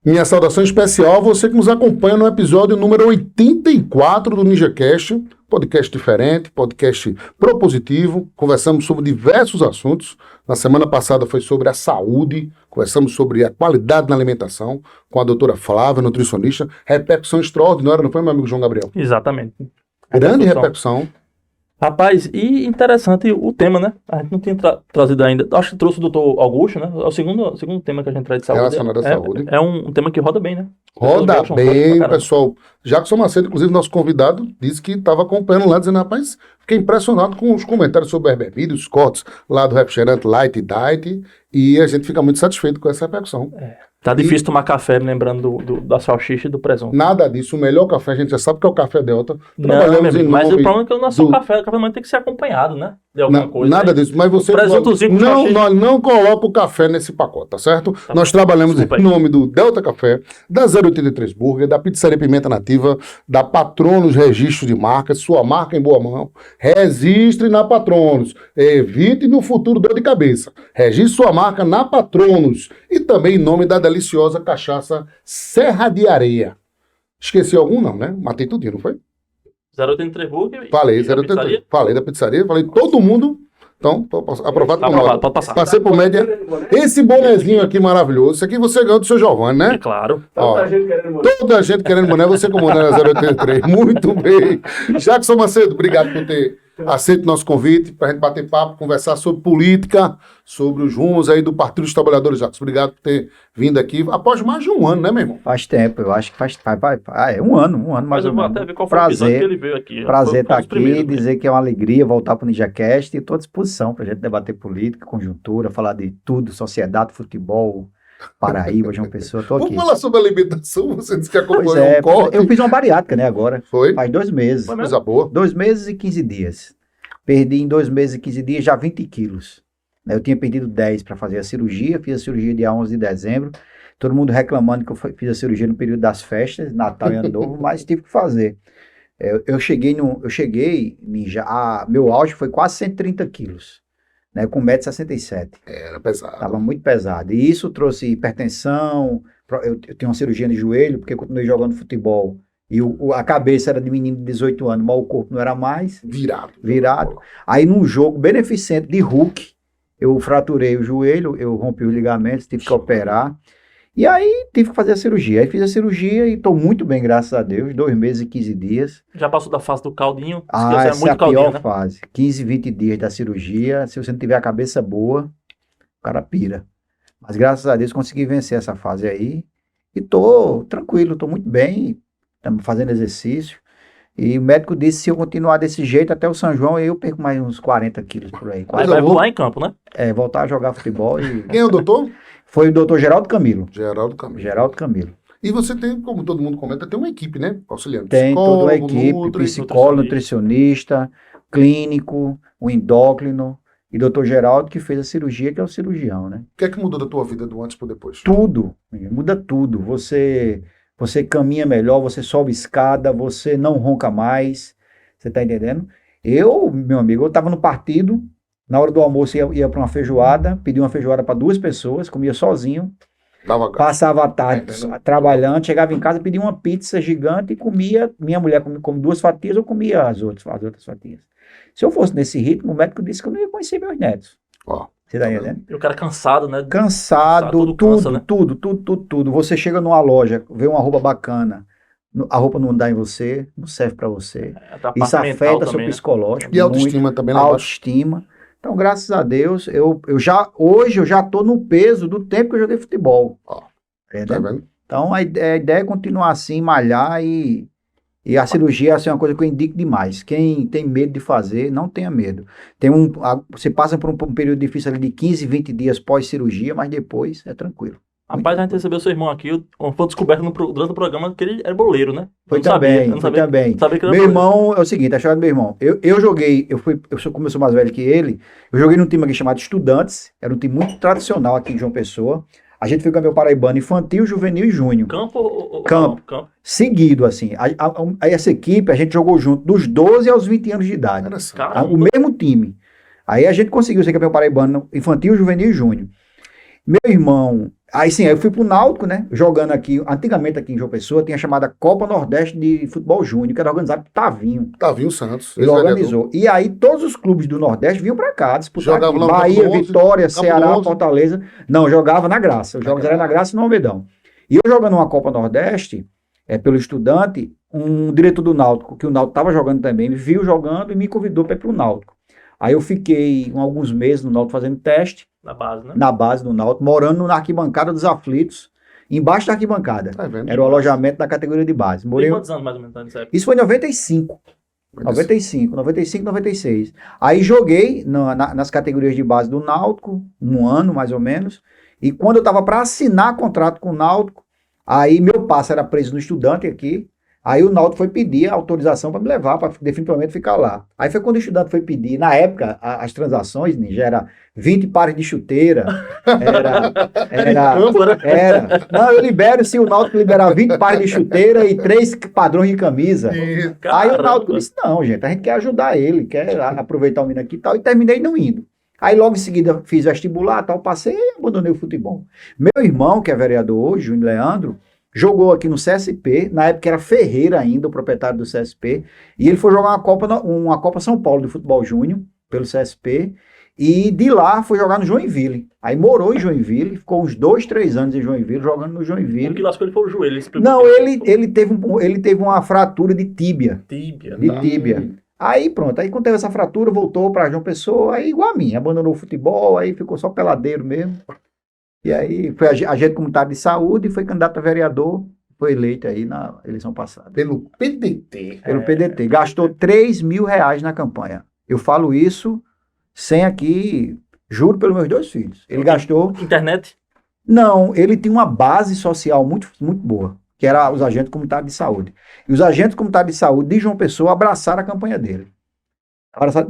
Minha saudação especial a você que nos acompanha no episódio número 84 do NinjaCast, podcast diferente, podcast propositivo. Conversamos sobre diversos assuntos. Na semana passada foi sobre a saúde, conversamos sobre a qualidade na alimentação com a doutora Flávia, nutricionista. Repercussão extraordinária, não foi, meu amigo João Gabriel? Exatamente. Grande repercussão. Rapaz, e interessante o tema, né? A gente não tinha trazido ainda. Acho que trouxe o doutor Augusto, né? É o segundo tema que a gente traz de saúde. Relacionado à saúde. É um tema que roda bem, né? Roda bem, pessoal. Jackson Macedo, inclusive, nosso convidado, disse que estava acompanhando lá, dizendo, rapaz, fiquei impressionado com os comentários sobre a bebida, os cortes lá do refrigerante Light e Diet, e a gente fica muito satisfeito com essa repercussão. Tá difícil tomar café, lembrando da salsicha e do presunto. Nada disso. O melhor café, a gente já sabe que é o Café Delta. Mas o problema é que o nosso café da manhã tem que ser acompanhado, né? De alguma coisa. Nada disso. Mas você não coloca o café nesse pacote, tá certo? Tá. Nós trabalhamos em nome do Delta Café, da 083 Burger, da Pizzaria Pimenta Nativa, da Patronos Registro de Marcas, sua marca em boa mão. Registre na Patronos. Evite no futuro dor de cabeça. Registre sua marca na Patronos. E também em nome da deliciosa cachaça Serra de Areia. Esqueci algum não, né? Matei tudinho, não foi? 083 Burger. Falei, 083. Falei da pizzaria, falei todo mundo. Então, aprovado por nós. Pode passar. Passei por média. Esse bonezinho aqui maravilhoso. Isso aqui você ganhou do seu Giovanni, né? É claro. Toda gente querendo boné, você como boné na 083. Muito bem. Jackson Macedo, obrigado por ter aceito o nosso convite para a gente bater papo, conversar sobre política, sobre os rumos aí do Partido dos Trabalhadores. Jackson, obrigado por ter vindo aqui após mais de um ano, né, meu irmão? Faz tempo, eu acho que faz um ano mais ou menos. Mas eu vou até ver qual foi o episódio que ele veio aqui. Prazer estar aqui, dizer que é uma alegria voltar para o NinjaCast e estou à disposição para a gente debater política, conjuntura, falar de tudo, sociedade, futebol, Paraíba, João Pessoa, estou aqui. Vamos falar sobre a alimentação, você disse que acompanhou um corte. Eu fiz uma bariátrica, né, agora. Foi? Faz 2 meses. Foi coisa boa. 2 meses e 15 dias. Perdi em 2 meses e 15 dias já 20 quilos. Eu tinha perdido 10 para fazer a cirurgia, fiz a cirurgia dia 11 de dezembro. Todo mundo reclamando que eu fiz a cirurgia no período das festas, Natal e Ano Novo, mas tive que fazer. Eu cheguei, meu auge foi quase 130 quilos. Né, com 1,67 m. Era pesado. Estava muito pesado. E isso trouxe hipertensão. Eu tenho uma cirurgia no joelho, porque eu continuei jogando futebol. E a cabeça era de menino de 18 anos, mas o corpo não era mais. Virado. Aí num jogo beneficente de Hulk, eu fraturei o joelho, eu rompi os ligamentos, tive que operar. E aí tive que fazer a cirurgia. Aí fiz a cirurgia e estou muito bem, graças a Deus. 2 meses e 15 dias. Já passou da fase do caldinho? Essa é a pior fase. 15, 20 dias da cirurgia. Se você não tiver a cabeça boa, o cara pira. Mas graças a Deus consegui vencer essa fase aí. E tô tranquilo, tô muito bem. Estamos fazendo exercício. E o médico disse que se eu continuar desse jeito até o São João, eu perco mais uns 40 quilos por aí. Vai voar em campo, né? Voltar a jogar futebol. Quem é o doutor? Foi o doutor Geraldo Camilo. Geraldo Camilo. E você tem, como todo mundo comenta, tem uma equipe, né? Auxiliando. Tem toda uma equipe, psicólogo, nutricionista, clínico, o endócrino. E doutor Geraldo que fez a cirurgia, que é o cirurgião, né? O que é que mudou da tua vida do antes para depois? Tudo. Muda tudo. Você caminha melhor, você sobe escada, você não ronca mais. Você tá entendendo? Meu amigo, eu tava no partido, na hora do almoço ia para uma feijoada, pedi uma feijoada para 2 pessoas, comia sozinho, passava a tarde trabalhando, chegava em casa, pedia uma pizza gigante e comia. Minha mulher come 2 fatias, eu comia as outras fatias. Se eu fosse nesse ritmo, o médico disse que eu não ia conhecer meus netos. Você tá entendendo? E o cara cansado, né? Cansado, tudo. Você chega numa loja, vê uma roupa bacana, a roupa não dá em você, não serve pra você. Isso afeta seu psicológico. E a autoestima também. Autoestima. Então, graças a Deus, hoje eu já tô no peso do tempo que eu joguei futebol. Tá vendo? Então, a ideia é continuar assim, malhar e a cirurgia é uma coisa que eu indico demais. Quem tem medo de fazer, não tenha medo. Você passa por um período difícil ali de 15, 20 dias pós-cirurgia, mas depois é tranquilo. Rapaz, a gente recebeu seu irmão aqui, foi descoberto durante o programa que ele era boleiro, né? Foi também. Meu irmão, é o seguinte, a história do meu irmão. Eu joguei, como eu sou mais velho que ele, eu joguei num time aqui chamado Estudantes, era um time muito tradicional aqui em João Pessoa. A gente foi campeão paraibano infantil, juvenil e júnior. Campo. Seguido, assim. Essa equipe, a gente jogou junto dos 12 aos 20 anos de idade. O mesmo time. Aí a gente conseguiu ser campeão paraibano infantil, juvenil e júnior. Meu irmão, Aí sim, aí eu fui pro Náutico, né? Jogando aqui, antigamente aqui em João Pessoa, tinha a chamada Copa Nordeste de Futebol Júnior, que era organizado por Tavinho. Tavinho Santos, Ele organizou. E aí todos os clubes do Nordeste vinham pra cá disputar Jogava aqui. lá no Bahia, Campo 11, Vitória, Campo Ceará, 11. Fortaleza. Não, jogava na Graça. Os jogos eram na Graça e no Almedão. E eu jogando uma Copa Nordeste, pelo Estudante, um diretor do Náutico, que o Náutico estava jogando também, me viu jogando e me convidou para ir pro Náutico. Aí eu fiquei alguns meses no Náutico fazendo teste. Na base, né? Na base do Náutico, morando na arquibancada dos aflitos, embaixo da arquibancada. Tá vendo? Era o alojamento da categoria de base. Tem quantos anos mais ou menos nessa época? Isso foi em 95. 96. Aí joguei nas categorias de base do Náutico, um ano mais ou menos. E quando eu estava para assinar contrato com o Náutico, aí meu passe era preso no Estudante aqui. Aí o Náutico foi pedir a autorização para me levar, para definitivamente ficar lá. Aí foi quando o Estudante foi pedir, na época, as transações, já era 20 pares de chuteira, era. Não, eu libero se o Náutico liberar 20 pares de chuteira e 3 padrões de camisa. Aí o Náutico disse, não, gente, a gente quer ajudar ele, quer aproveitar o menino aqui e tal, e terminei não indo. Aí logo em seguida fiz vestibular, tal, passei e abandonei o futebol. Meu irmão, que é vereador hoje, Júnior Leandro, jogou aqui no CSP, na época era Ferreira ainda, o proprietário do CSP, e ele foi jogar uma Copa São Paulo de futebol júnior, pelo CSP, e de lá foi jogar no Joinville. Aí morou em Joinville, ficou uns 2, 3 anos em Joinville, jogando no Joinville. O que lascou ele foi o joelho. Não, ele teve uma fratura de tíbia. Tíbia. Aí pronto, aí quando teve essa fratura, voltou para João Pessoa, aí igual a mim, abandonou o futebol, aí ficou só peladeiro mesmo. E aí foi agente comunitário de saúde e foi candidato a vereador, foi eleito aí na eleição passada. Pelo PDT. Pelo PDT. Gastou R$3.000 na campanha. Eu falo isso sem aqui, juro pelos meus 2 filhos. Ele gastou... Internet? Não, ele tinha uma base social muito, muito boa, que era os agentes comunitários de saúde. E os agentes comunitários de saúde de João Pessoa abraçaram a campanha dele.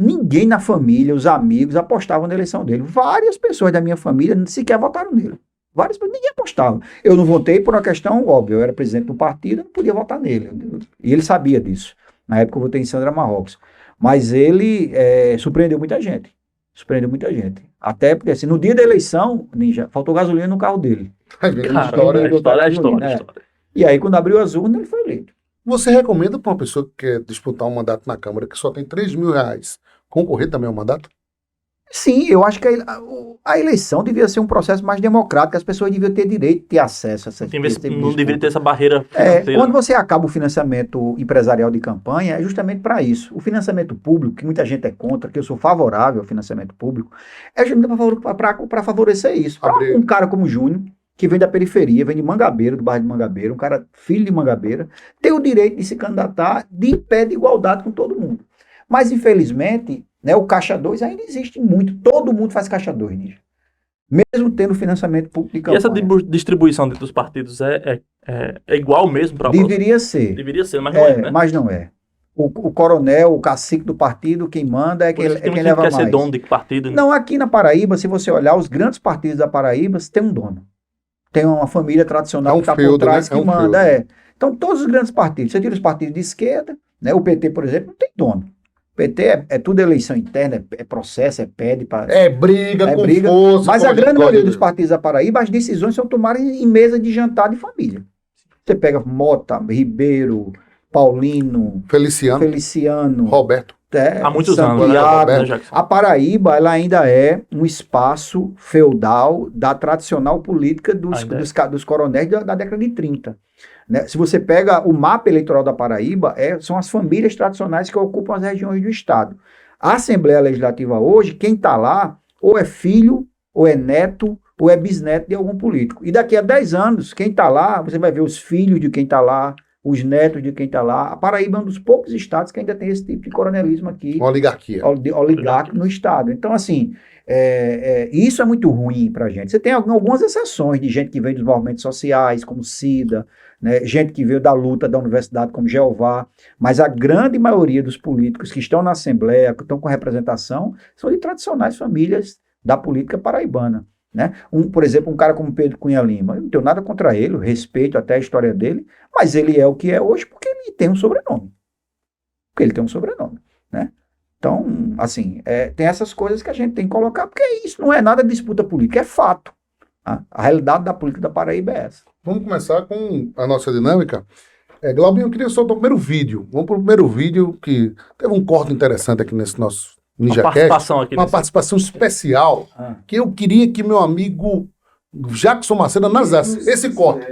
Ninguém na família, os amigos, apostavam na eleição dele. Várias pessoas da minha família sequer votaram nele. Várias pessoas, ninguém apostava. Eu não votei por uma questão óbvia. Eu era presidente do partido, eu não podia votar nele. E ele sabia disso. Na época eu votei em Sandra Marrocos. Mas ele surpreendeu muita gente. Até porque, assim, no dia da eleição, Ninja, faltou gasolina no carro dele. História. E aí, quando abriu as urnas, ele foi eleito. Você recomenda para uma pessoa que quer disputar um mandato na Câmara, que só tem R$3.000, concorrer também ao mandato? Sim, eu acho que a eleição devia ser um processo mais democrático, as pessoas deviam ter direito de ter acesso a essa Não deveria ter essa barreira financeira. Quando você acaba o financiamento empresarial de campanha, é justamente para isso. O financiamento público, que muita gente é contra, que eu sou favorável ao financiamento público, é justamente para favorecer isso. Para um cara como o Júnior, que vem da periferia, vem de Mangabeira, do bairro de Mangabeira, um cara filho de Mangabeira, tem o direito de se candidatar de pé de igualdade com todo mundo. Mas, infelizmente, né, o Caixa 2 ainda existe muito. Todo mundo faz Caixa 2, Ninja. Mesmo tendo financiamento público de campanha. E essa distribuição dentro dos partidos é igual mesmo para Deveria ser. Deveria ser, mas não é, né? Mas não é. O coronel, o cacique do partido, quem manda é quem leva mais. Quer ser dono de partido? Né? Não, aqui na Paraíba, se você olhar, os grandes partidos da Paraíba tem um dono. Tem uma família tradicional que está por trás, né? Que manda. Então, todos os grandes partidos, você tira os partidos de esquerda, né? O PT, por exemplo, não tem dono. O PT é tudo eleição interna, é processo, pede para... briga com força. Mas a grande maioria dos partidos da Paraíba, as decisões são tomadas em mesa de jantar de família. Você pega Mota, Ribeiro, Paulino, Feliciano Roberto. Há muitos anos. A Paraíba, ela ainda é um espaço feudal da tradicional política dos coronéis da década de 30. Né? Se você pega o mapa eleitoral da Paraíba, são as famílias tradicionais que ocupam as regiões do estado. A Assembleia Legislativa hoje, quem está lá, ou é filho, ou é neto, ou é bisneto de algum político. E daqui a 10 anos, quem está lá, você vai ver os filhos de quem está lá, os netos de quem está lá. A Paraíba é um dos poucos estados que ainda tem esse tipo de coronelismo aqui. Uma oligarquia. Oligarca no estado. Então, assim, isso é muito ruim para a gente. Você tem algumas exceções de gente que vem dos movimentos sociais, como Cida, né? Gente que veio da luta da universidade, como Jeová, mas a grande maioria dos políticos que estão na Assembleia, que estão com representação, são de tradicionais famílias da política paraibana. Né? Por exemplo, um cara como Pedro Cunha Lima, eu não tenho nada contra ele, eu respeito até a história dele, mas ele é o que é hoje porque ele tem um sobrenome. Né? Então, assim, tem essas coisas que a gente tem que colocar, porque isso não é nada de disputa política, é fato. Tá? A realidade da política da Paraíba é essa. Vamos começar com a nossa dinâmica. Glaubinho, eu queria soltar o primeiro vídeo. Vamos para o primeiro vídeo, que teve um corte interessante aqui nesse nosso Uma NinjaCast. participação aqui. Uma participação especial, que eu queria que meu amigo Jackson Macedo analisasse esse corte.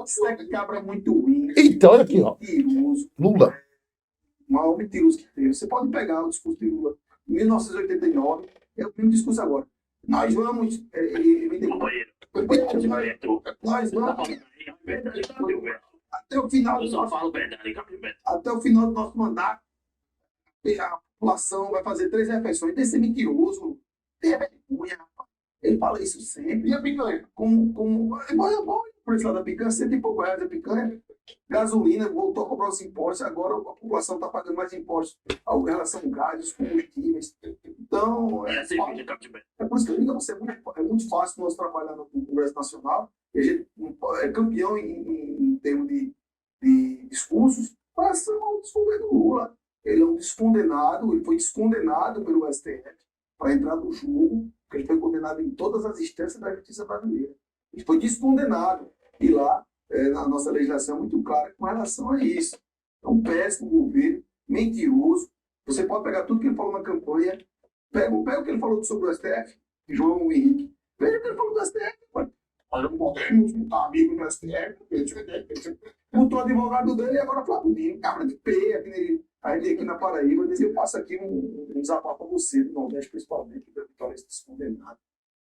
Essa cabra é muito ruim. Eita, olha aqui, ó. Mentiroso. Lula. O maior mentiroso que teve. Você pode pegar o discurso de Lula em 1989, é o mesmo discurso agora. Nós vamos. Nós vamos. Até o final do nosso. Até o final do nosso mandato, a população vai fazer 3 refeições. Tem que ser mentiroso. Tem vergonha, rapaz. Ele fala isso sempre. E a picanha? É bom. Por isso lá da picanha, 100 e pouco reais a picanha. Gasolina, voltou a cobrar os impostos. Agora a população está pagando mais impostos em relação ao gás, os combustíveis. Então, é por isso que eu digo a você, é muito fácil nós trabalhar no Congresso Nacional. E a gente é campeão em termos de discursos para ser o desgoverno Lula. Ele é um descondenado, ele foi descondenado pelo STF para entrar no jogo, porque ele foi condenado em todas as instâncias da justiça brasileira. Ele foi descondenado. E lá, na nossa legislação é muito clara com relação a isso. É um péssimo governo, mentiroso. Você pode pegar tudo que ele falou na campanha, pega o que ele falou sobre o STF, João Henrique, veja o que ele falou do STF. Olha, não podemos botar amigo no STF, botou o advogado dele e agora Flávio Dino, cabra de pé, aqui na Paraíba, eu passo aqui um desabafo para você, do Nordeste principalmente, da Vitória descondenada,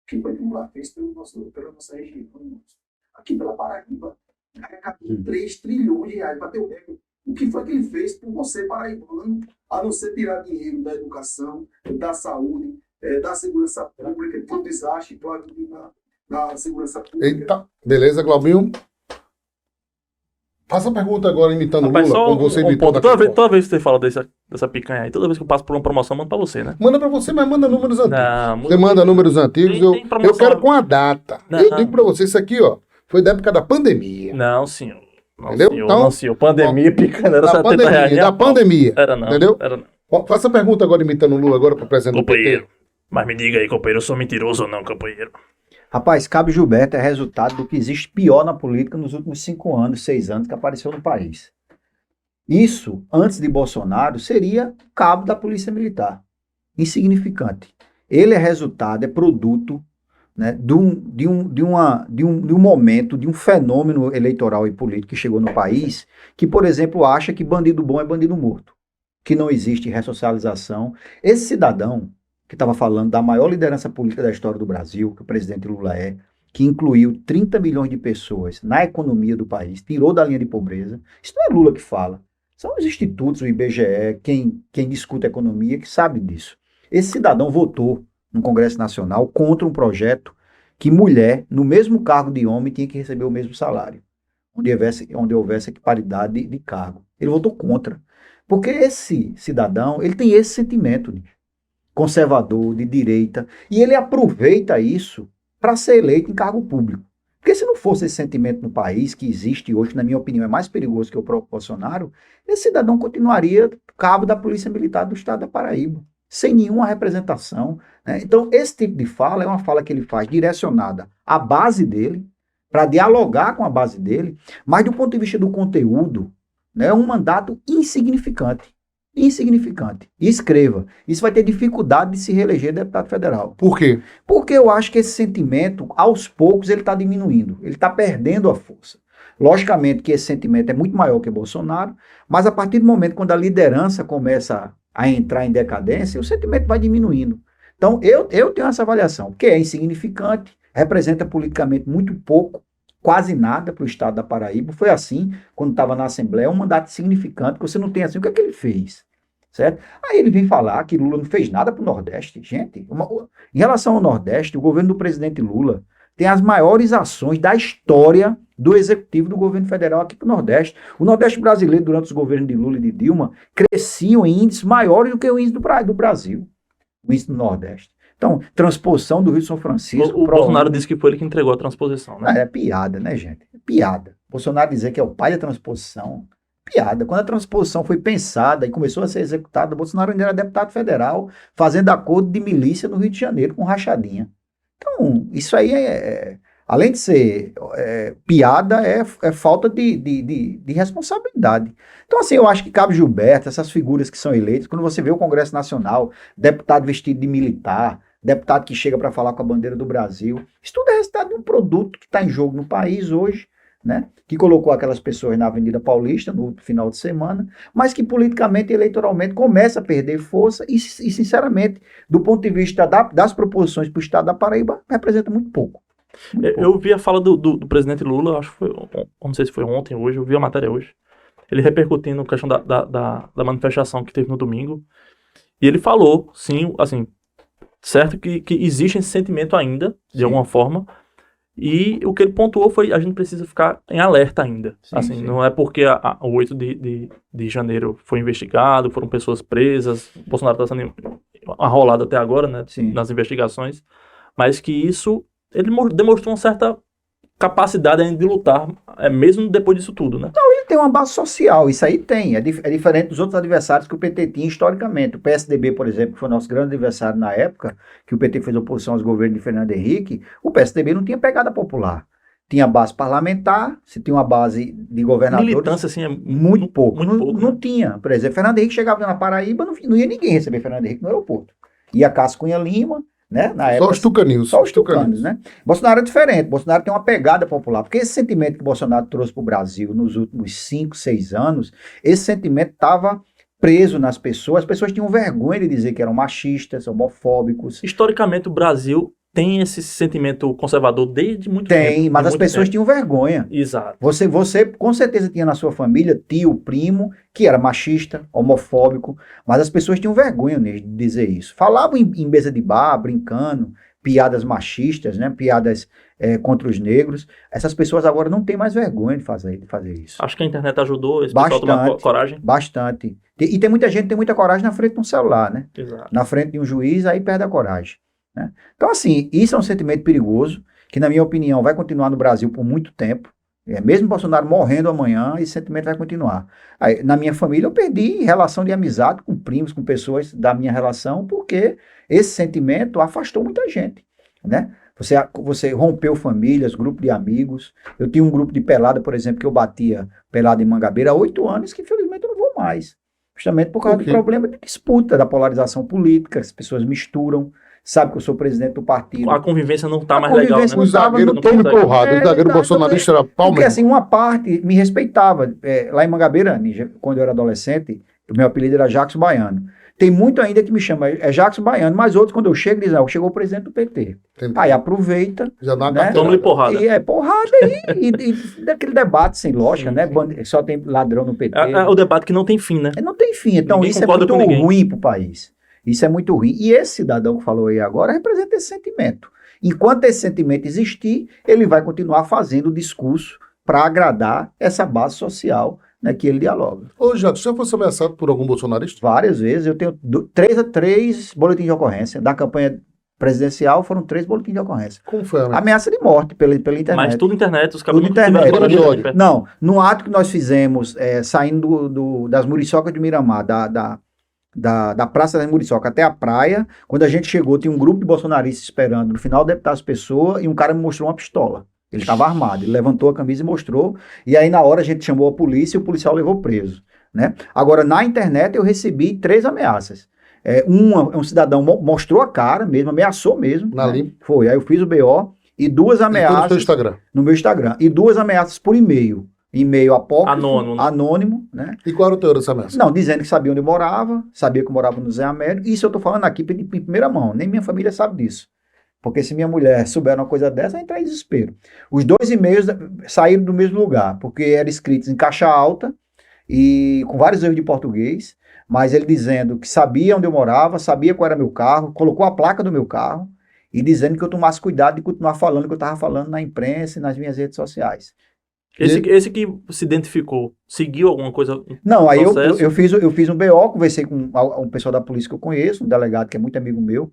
que foi que Lula fez pela nossa região, aqui pela Paraíba, arrecadou 3 trilhões de reais, bateu o recorde. O que foi que ele fez por você, paraibano, a não ser tirar dinheiro da educação, da saúde, da segurança pública, que foi um desastre, claro, da segurança pública. Eita, beleza, Glaubinho. Faça a pergunta agora imitando Rapaz, Lula, como você imitou ponto. Toda vez que você fala dessa picanha aí, toda vez que eu passo por uma promoção, mando pra você, né? Manda pra você, mas manda números antigos. Não, Você manda números antigos, tem eu quero com a data. Não. Eu digo pra você, isso aqui, ó, foi da época da pandemia. Não, senhor. Não, Entendeu? senhor. Então, não, senhor. Pandemia, picanha, era Da 70 pandemia, reais. da pandemia. Era não. Entendeu? Era não. Ó, faça a pergunta agora imitando o Lula agora pro presidente do PT. Companheiro. Mas me diga aí, companheiro, eu sou mentiroso ou não, companheiro? Rapaz, Cabo Gilberto é resultado do que existe pior na política nos últimos 5 anos, 6 anos que apareceu no país. Isso, antes de Bolsonaro, seria cabo da Polícia Militar. Insignificante. Ele é resultado, é produto, né, de um momento, de um fenômeno eleitoral e político que chegou no país, que, por exemplo, acha que bandido bom é bandido morto, que não existe ressocialização. Esse cidadão que estava falando da maior liderança política da história do Brasil, que o presidente Lula é, que incluiu 30 milhões de pessoas na economia do país, tirou da linha de pobreza. Isso não é Lula que fala. São os institutos, o IBGE, quem discute economia, que sabe disso. Esse cidadão votou no Congresso Nacional contra um projeto que mulher, no mesmo cargo de homem, tinha que receber o mesmo salário, onde houvesse equiparidade de cargo. Ele votou contra. Porque esse cidadão, ele tem esse sentimento de conservador, de direita, e ele aproveita isso para ser eleito em cargo público. Porque se não fosse esse sentimento no país, que existe hoje, na minha opinião, é mais perigoso que o próprio Bolsonaro, esse cidadão continuaria cabo da Polícia Militar do Estado da Paraíba, sem nenhuma representação, né? Então, esse tipo de fala é uma fala que ele faz direcionada à base dele, para dialogar com a base dele, mas do ponto de vista do conteúdo, né, é um mandato insignificante. Insignificante. E escreva. Isso vai ter dificuldade de se reeleger deputado federal. Por quê? Porque eu acho que esse sentimento, aos poucos, ele está diminuindo. Ele está perdendo a força. Logicamente que esse sentimento é muito maior que Bolsonaro, mas a partir do momento quando a liderança começa a entrar em decadência, o sentimento vai diminuindo. Então, eu tenho essa avaliação, que é insignificante, representa politicamente muito pouco, quase nada para o estado da Paraíba. Foi assim, quando estava na Assembleia, um mandato significante, que você não tem assim, o que é que ele fez? Certo? Aí ele vem falar que Lula não fez nada para o Nordeste. Gente, em relação ao Nordeste, o governo do presidente Lula tem as maiores ações da história do executivo do governo federal aqui para o Nordeste. O Nordeste brasileiro, durante os governos de Lula e de Dilma, cresciam em índices maiores do que o índice do Brasil, o índice do Nordeste. Então, transposição do Rio São Francisco... O Bolsonaro disse que foi ele que entregou a transposição, né? É piada, né, gente? É piada. Bolsonaro dizer que é o pai da transposição, piada. Quando a transposição foi pensada e começou a ser executada, Bolsonaro ainda era deputado federal, fazendo acordo de milícia no Rio de Janeiro com rachadinha. Então, isso aí além de ser piada, é falta de responsabilidade. Então, assim, eu acho que Cabo Gilberto, essas figuras que são eleitas, quando você vê o Congresso Nacional, deputado vestido de militar, deputado que chega para falar com a bandeira do Brasil, isso tudo é resultado de um produto que está em jogo no país hoje, né? Que colocou aquelas pessoas na Avenida Paulista no final de semana, mas que politicamente e eleitoralmente começa a perder força e sinceramente, do ponto de vista das proposições para o Estado da Paraíba, representa muito pouco. Eu vi a fala do presidente Lula, acho que foi, não sei se foi ontem, hoje, eu vi a matéria hoje, ele repercutindo a questão da manifestação que teve no domingo, e ele falou, sim, assim, certo que existe esse sentimento ainda, de alguma forma, e o que ele pontuou foi, a gente precisa ficar em alerta ainda. Sim, assim, sim. Não é porque o 8 de janeiro foi investigado, foram pessoas presas, o Bolsonaro está sendo arrolado até agora, né, nas investigações, mas que isso, ele demonstrou uma certa capacidade ainda de lutar, mesmo depois disso tudo, né? Não, ele tem uma base social, isso aí tem, é diferente dos outros adversários que o PT tinha historicamente. O PSDB, por exemplo, que foi o nosso grande adversário na época, que o PT fez oposição aos governos de Fernando Henrique, o PSDB não tinha pegada popular. Tinha base parlamentar, se tinha uma base de governadores... Militância, assim, muito pouco. Muito pouco, não tinha. Por exemplo, Fernando Henrique chegava na Paraíba, não ia ninguém receber Fernando Henrique no aeroporto. Ia Cássio Cunha Lima, né? Na época, só os tucaninhos. Só os tucanos, né? Bolsonaro é diferente. Bolsonaro tem uma pegada popular. Porque esse sentimento que Bolsonaro trouxe para o Brasil nos últimos 5, 6 anos, esse sentimento estava preso nas pessoas. As pessoas tinham vergonha de dizer que eram machistas, homofóbicos. Historicamente, o Brasil tem esse sentimento conservador desde muito tempo. Tem, mas as pessoas tinham vergonha. Exato. Você com certeza tinha na sua família tio, primo, que era machista, homofóbico, mas as pessoas tinham vergonha de dizer isso. Falavam em mesa de bar, brincando, piadas machistas, né? Piadas contra os negros. Essas pessoas agora não têm mais vergonha de fazer isso. Acho que a internet ajudou esse pessoal a tomar coragem. Bastante. E tem muita gente que tem muita coragem na frente de um celular, né? Exato. Na frente de um juiz, aí perde a coragem. Né? Então, assim, isso é um sentimento perigoso, que, na minha opinião, vai continuar no Brasil por muito tempo. Mesmo Bolsonaro morrendo amanhã, esse sentimento vai continuar. Aí, na minha família, eu perdi relação de amizade com primos, com pessoas da minha relação, porque esse sentimento afastou muita gente. Né? Você rompeu famílias, grupo de amigos. Eu tinha um grupo de pelada, por exemplo, que eu batia pelada em Mangabeira há 8 anos, que infelizmente eu não vou mais. Justamente por causa do problema de disputa, da polarização política, as pessoas misturam. Sabe que eu sou presidente do partido. A convivência não está mais legal, né? O zagueiro todo porrada, o zagueiro bolsonarista era Palmeiras. Porque assim, uma parte me respeitava. Lá em Mangabeira, quando eu era adolescente, o meu apelido era Jackson Baiano. Tem muito ainda que me chama, Jackson Baiano, mas outros, quando eu chego, dizem, chegou o presidente do PT. Entendi. Aí aproveita. Já dá uma né? Toma-lhe porrada. E porrada e daquele debate sem lógica, sim, né? Sim. Só tem ladrão no PT. É o debate que não tem fim, né? Não tem fim. Então, isso é muito ruim para o país. Isso é muito ruim. E esse cidadão que falou aí agora representa esse sentimento. Enquanto esse sentimento existir, ele vai continuar fazendo o discurso para agradar essa base social, né, que ele dialoga. Ô, Jato, você já foi ameaçado por algum bolsonarista? Várias vezes. Eu tenho 3 boletins de ocorrência. Da campanha presidencial foram 3 boletins de ocorrência. Como foi? Ameaça de morte pela internet. Mas tudo internet, os cabos internet. Não, no ato que nós fizemos, saindo das Muriçocas de Miramar, da Praça da Muriçoca até a praia, quando a gente chegou, tinha um grupo de bolsonaristas esperando no final do deputado Pessoa e um cara me mostrou uma pistola. Ele estava armado, ele levantou a camisa e mostrou, e aí na hora a gente chamou a polícia e o policial levou preso. Né? Agora, na internet eu recebi 3 ameaças. Um cidadão mostrou a cara mesmo, ameaçou mesmo. Né? Foi, aí eu fiz o BO e 2 ameaças... no seu Instagram? No meu Instagram. E 2 ameaças por e-mail. E-mail apócrifo, anônimo, né? E qual era o teor dessa ameaça? Não, dizendo que sabia onde eu morava, sabia que eu morava no Zé Américo. Isso eu tô falando aqui em primeira mão, nem minha família sabe disso. Porque se minha mulher souber uma coisa dessa, vai entrar em desespero. Os 2 e-mails saíram do mesmo lugar, porque eram escritos em caixa alta e com vários erros de português, mas ele dizendo que sabia onde eu morava, sabia qual era meu carro, colocou a placa do meu carro e dizendo que eu tomasse cuidado de continuar falando o que eu estava falando na imprensa e nas minhas redes sociais. Esse que se identificou, seguiu alguma coisa? Não, aí eu fiz um BO, conversei com um pessoal da polícia que eu conheço, um delegado que é muito amigo meu,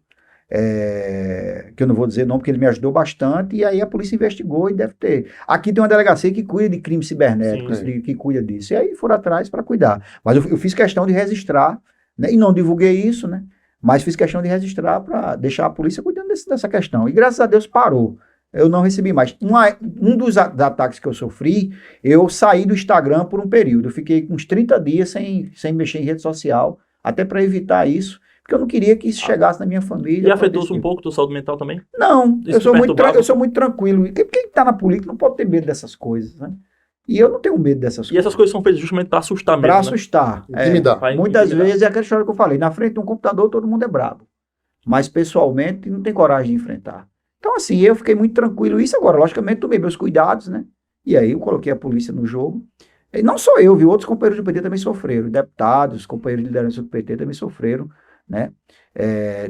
que eu não vou dizer não, porque ele me ajudou bastante, e aí a polícia investigou e deve ter. Aqui tem uma delegacia que cuida de crimes cibernéticos, que cuida disso, e aí foram atrás para cuidar. Mas eu fiz questão de registrar, né, e não divulguei isso, né, mas fiz questão de registrar para deixar a polícia cuidando dessa questão. E graças a Deus parou. Eu não recebi mais. Um dos ataques que eu sofri, eu saí do Instagram por um período. Eu fiquei uns 30 dias sem mexer em rede social, até para evitar isso, porque eu não queria que isso chegasse na minha família. E afetou-se um pouco tua saúde mental também? Não, eu sou muito tranquilo. E quem está na política não pode ter medo dessas coisas, né? E eu não tenho medo dessas coisas. E essas coisas são feitas justamente para assustar mesmo, Para assustar. Intimidar. Muitas vezes é aquela história que eu falei, na frente de um computador todo mundo é brabo. Mas pessoalmente não tem coragem de enfrentar. Então assim, eu fiquei muito tranquilo. Isso agora, logicamente, tomei meus cuidados, né? E aí eu coloquei a polícia no jogo. E não só eu, viu? Outros companheiros do PT também sofreram. Deputados, companheiros de liderança do PT também sofreram, né?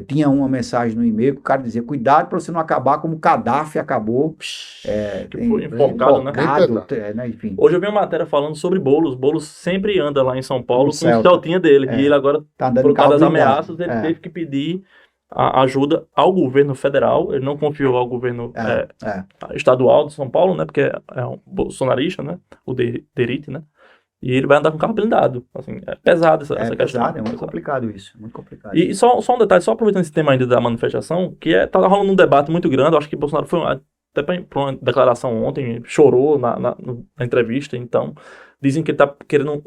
Tinha uma mensagem no e-mail que o cara dizia, cuidado para você não acabar como Gaddafi acabou. Que foi enfocado, né? Enfim. Hoje eu vi uma matéria falando sobre Boulos. Boulos sempre anda lá em São Paulo com o Celtinha dele. E ele agora, por causa das ameaças, ele teve que pedir a ajuda ao governo federal. Ele não confiou ao governo estadual de São Paulo, né? Porque é um bolsonarista, né? O Derite, né? E ele vai andar com carro blindado. Assim, é pesado essa questão. Pesado, é muito complicado isso. Muito complicado. E só um detalhe, só aproveitando esse tema ainda da manifestação, que tá rolando um debate muito grande. Eu acho que Bolsonaro foi até para uma declaração ontem, chorou na entrevista. Então, dizem que ele tá querendo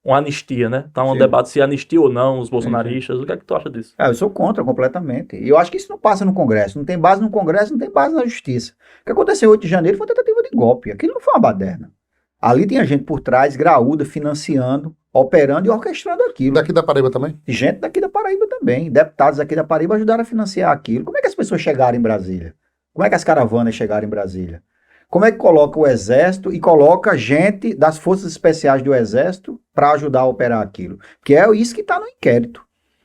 uma anistia, né? Tá um debate se anistia ou não os bolsonaristas. O que é que tu acha disso? Eu sou contra completamente. E eu acho que isso não passa no Congresso. Não tem base no Congresso, não tem base na Justiça. O que aconteceu em 8 de janeiro foi uma tentativa de golpe. Aquilo não foi uma baderna. Ali tinha gente por trás, graúda, financiando, operando e orquestrando aquilo. Daqui da Paraíba também? Gente daqui da Paraíba também. Deputados aqui da Paraíba ajudaram a financiar aquilo. Como é que as pessoas chegaram em Brasília? Como é que as caravanas chegaram em Brasília? Como é que coloca o Exército e coloca gente das Forças Especiais do Exército para ajudar a operar aquilo? Porque é isso que está no inquérito.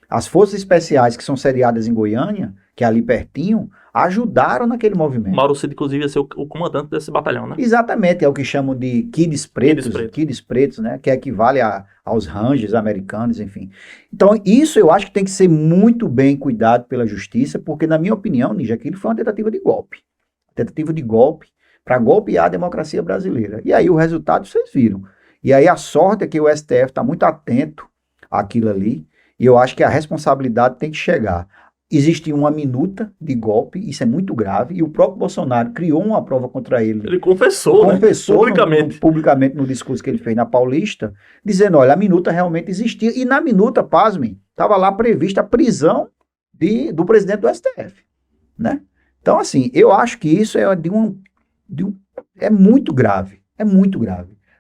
As Forças Especiais que são seriadas em Goiânia, que é ali pertinho, ajudaram naquele movimento. Mauro Cid, inclusive, ia ser o comandante desse batalhão, né? Exatamente, é o que chamam de Kids Pretos, né? Que equivale aos Rangers americanos, enfim. Então, isso eu acho que tem que ser muito bem cuidado pela justiça, porque, na minha opinião, Ninja, aquilo foi uma tentativa de golpe. Tentativa de golpe para golpear a democracia brasileira. E aí o resultado vocês viram. E aí a sorte é que o STF está muito atento àquilo ali, e eu acho que a responsabilidade tem que chegar. Existe uma minuta de golpe, isso é muito grave, e o próprio Bolsonaro criou uma prova contra ele. Ele confessou publicamente no discurso que ele fez na Paulista, dizendo, olha, a minuta realmente existia, e na minuta, pasmem, estava lá prevista a prisão do presidente do STF, né? Então, assim, eu acho que isso é muito grave,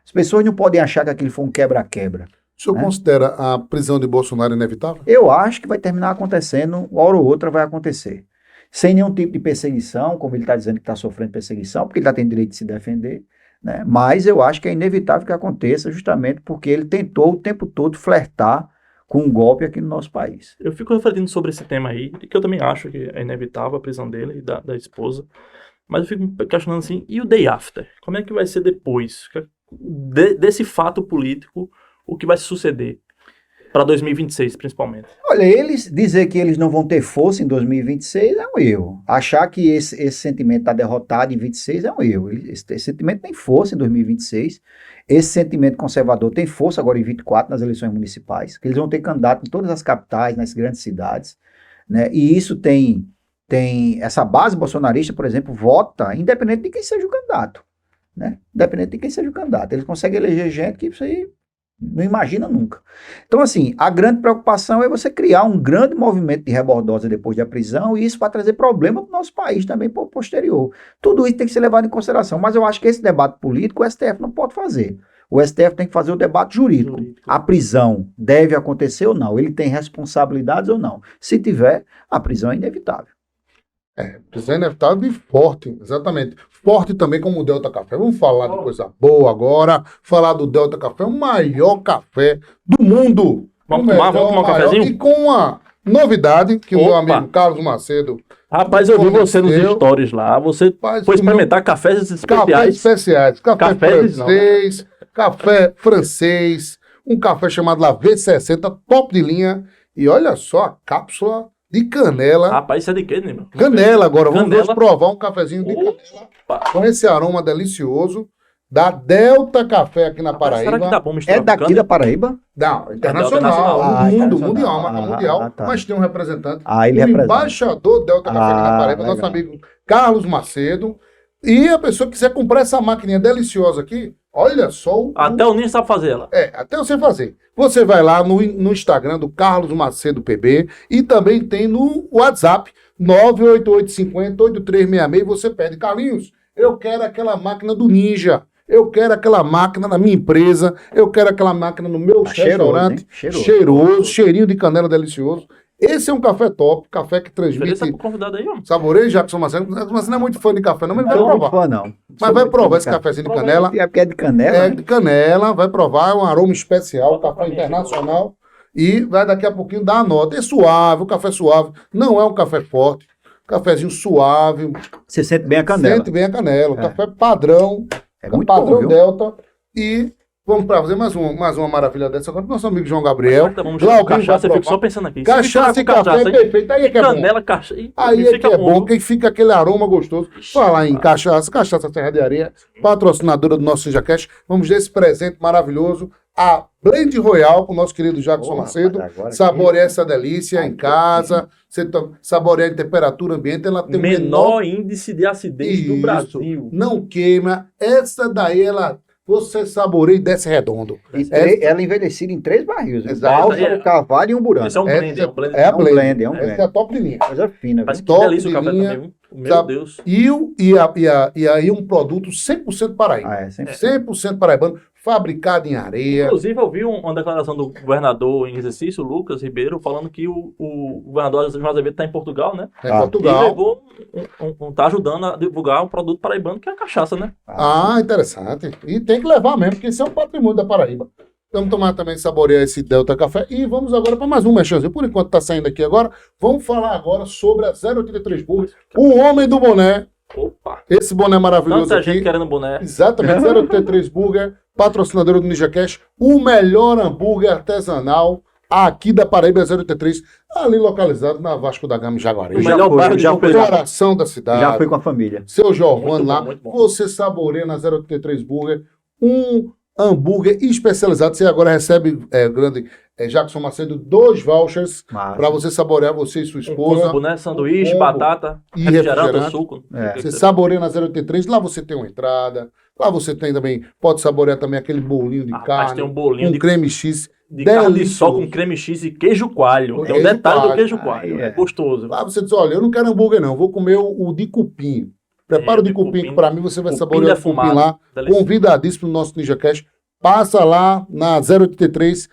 As pessoas não podem achar que aquilo foi um quebra-quebra. O senhor considera a prisão de Bolsonaro inevitável? Eu acho que vai terminar acontecendo, uma hora ou outra vai acontecer. Sem nenhum tipo de perseguição, como ele está dizendo que está sofrendo perseguição, porque ele está tendo direito de se defender, né? Mas eu acho que é inevitável que aconteça justamente porque ele tentou o tempo todo flertar com um golpe aqui no nosso país. Eu fico refletindo sobre esse tema aí, que eu também acho que é inevitável a prisão dele e da esposa, mas eu fico me questionando assim, e o day after? Como é que vai ser depois? Desse fato político, o que vai suceder para 2026, principalmente? Olha, dizer que eles não vão ter força em 2026 é um erro. Achar que esse sentimento está derrotado em 26 é um erro. Esse sentimento tem força em 2026. Esse sentimento conservador tem força agora em 24 nas eleições municipais, que eles vão ter candidato em todas as capitais, nas grandes cidades, né? E isso tem essa base bolsonarista, por exemplo, vota independente de quem seja o candidato, né? Independente de quem seja o candidato. Eles conseguem eleger gente que isso aí não imagina nunca. Então, assim, a grande preocupação é você criar um grande movimento de rebordosa depois da prisão, e isso vai trazer problema para o nosso país também posterior. Tudo isso tem que ser levado em consideração, mas eu acho que esse debate político o STF não pode fazer. O STF tem que fazer o debate jurídico. A prisão deve acontecer ou não? Ele tem responsabilidades ou não? Se tiver, a prisão é inevitável. Prisão é inevitável e forte, exatamente. Forte também como o Delta Café. Vamos falar de coisa boa agora. Falar do Delta Café, o maior café do mundo. Vamos tomar um cafezinho? E com uma novidade que o meu amigo Carlos Macedo... Rapaz, eu vi você nos stories lá. Você foi experimentar cafés especiais. Cafés especiais. Café francês. Um café chamado La V60, top de linha. E olha só a cápsula de canela. Rapaz, isso é de quê, Nima? Canela agora. Vamos Canela. provar um cafezinho de canela com esse aroma delicioso da Delta Café aqui na Rapaz, será que Paraíba. dá bom misturar É daqui cana? da Paraíba? Não, internacional, internacional. Ah, mundo, internacional. mundial, marca mundial, tá. mas tem um representante, Ele o representa. embaixador Delta Café aqui na Paraíba, legal. nosso amigo Carlos Macedo. E a pessoa que quiser comprar essa maquininha deliciosa aqui, olha só Até o Ninho sabe fazer ela. até você fazer. Você vai lá no Instagram do Carlos Macedo PB e também tem no WhatsApp 98850-8366 e você pede, Carlinhos, eu quero aquela máquina do Ninja, eu quero aquela máquina na minha empresa, eu quero aquela máquina no meu restaurante, cheiroso, cheirinho de canela delicioso. Esse é um café top, café que transmite... Ofereça pro convidado aí, homem. Saboreio, Jackson Macedo. Mas não é muito fã de café, não, mas ele vai Não sou muito provar. fã, não. Mas vai provar esse cafezinho de canela. É porque é de canela? É de canela, vai provar, é um aroma especial, café internacional. E vai daqui a pouquinho dar a nota. É suave, o café suave. Não é um café forte. Cafezinho suave. Você sente bem a canela. Sente bem a canela. Café padrão. É muito padrão bom, viu? Delta. E vamos para fazer mais uma maravilha dessa agora. Nosso amigo João Gabriel. Vamos misturar com Glaubinho cachaça, eu vai fico só provar. pensando aqui. Cachaça e café é perfeito. Aí é que é bom. Canela, cachaça. Aí é que é bom, que fica aquele aroma gostoso. Falar em cachaça Serra de Areia, patrocinadora do nosso SinjaCast. Vamos dar esse presente maravilhoso, a Blend Royal, com o nosso querido Jackson Macedo. Saborear essa delícia em casa, você saborear em temperatura ambiente, ela tem menor índice de acidez do Isso. Brasil. Não queima. Essa daí, você saboreia e desce redondo. Ela é envelhecida em 3 barris. Um Exato. bálsamo, carvalho e um burano. Esse é um blend, é um blend. É a blend. É um blend. Essa é a top de linha. Coisa fina, Mas viu? que top delícia o de café linha. também. Meu Sabe? Deus. E aí um produto 100% paraíba. Ah, é, sempre. 100% paraibano, fabricado em areia. Inclusive, eu vi uma declaração do governador em exercício, Lucas Ribeiro, falando que o governador João Azevedo está em Portugal, né? É Ah. E Portugal. levou tá ajudando a divulgar um produto paraibano, que é a cachaça, né? Ah, interessante. E tem que levar mesmo, porque isso é um patrimônio da Paraíba. Vamos tomar também, saborear esse Delta Café. E vamos agora para mais um mexãozinho. Por enquanto está saindo aqui agora. Vamos falar agora sobre a 083 Burger. O homem do boné. Opa! Esse boné maravilhoso Tanta aqui. gente querendo boné. Exatamente, 083 Burger, patrocinador do NinjaCast. O melhor hambúrguer artesanal aqui da Paraíba 083, ali localizado na Vasco da Gama, em Jaguari. O melhor bairro de João Pessoa. Coração da cidade. Já foi com a família. Seu Giovanni Muito bom, lá, muito bom. você saboreia na 083 Burger um hambúrguer especializado. Você agora recebe, Jackson Macedo, 2 vouchers para você saborear, você e sua Um esposa. combo, né? Sanduíche, combo. batata, E refrigerante, refrigerante. suco. É. Você saboreia na 083, lá você tem uma entrada, lá você tem também, pode saborear também aquele bolinho de Rapaz, carne, tem um bolinho um de creme X, carne de sol delicioso. com creme X e queijo coalho. Tem um Queijo detalhe do coalho. queijo coalho. Aí é. É gostoso. Lá você diz, olha, eu não quero hambúrguer não, eu vou comer o de cupim. Prepara o de cupim, que para mim você vai cupim saborear o cupim defumado. lá. Delicioso. Convidadíssimo no nosso NinjaCast. Passa lá na 083.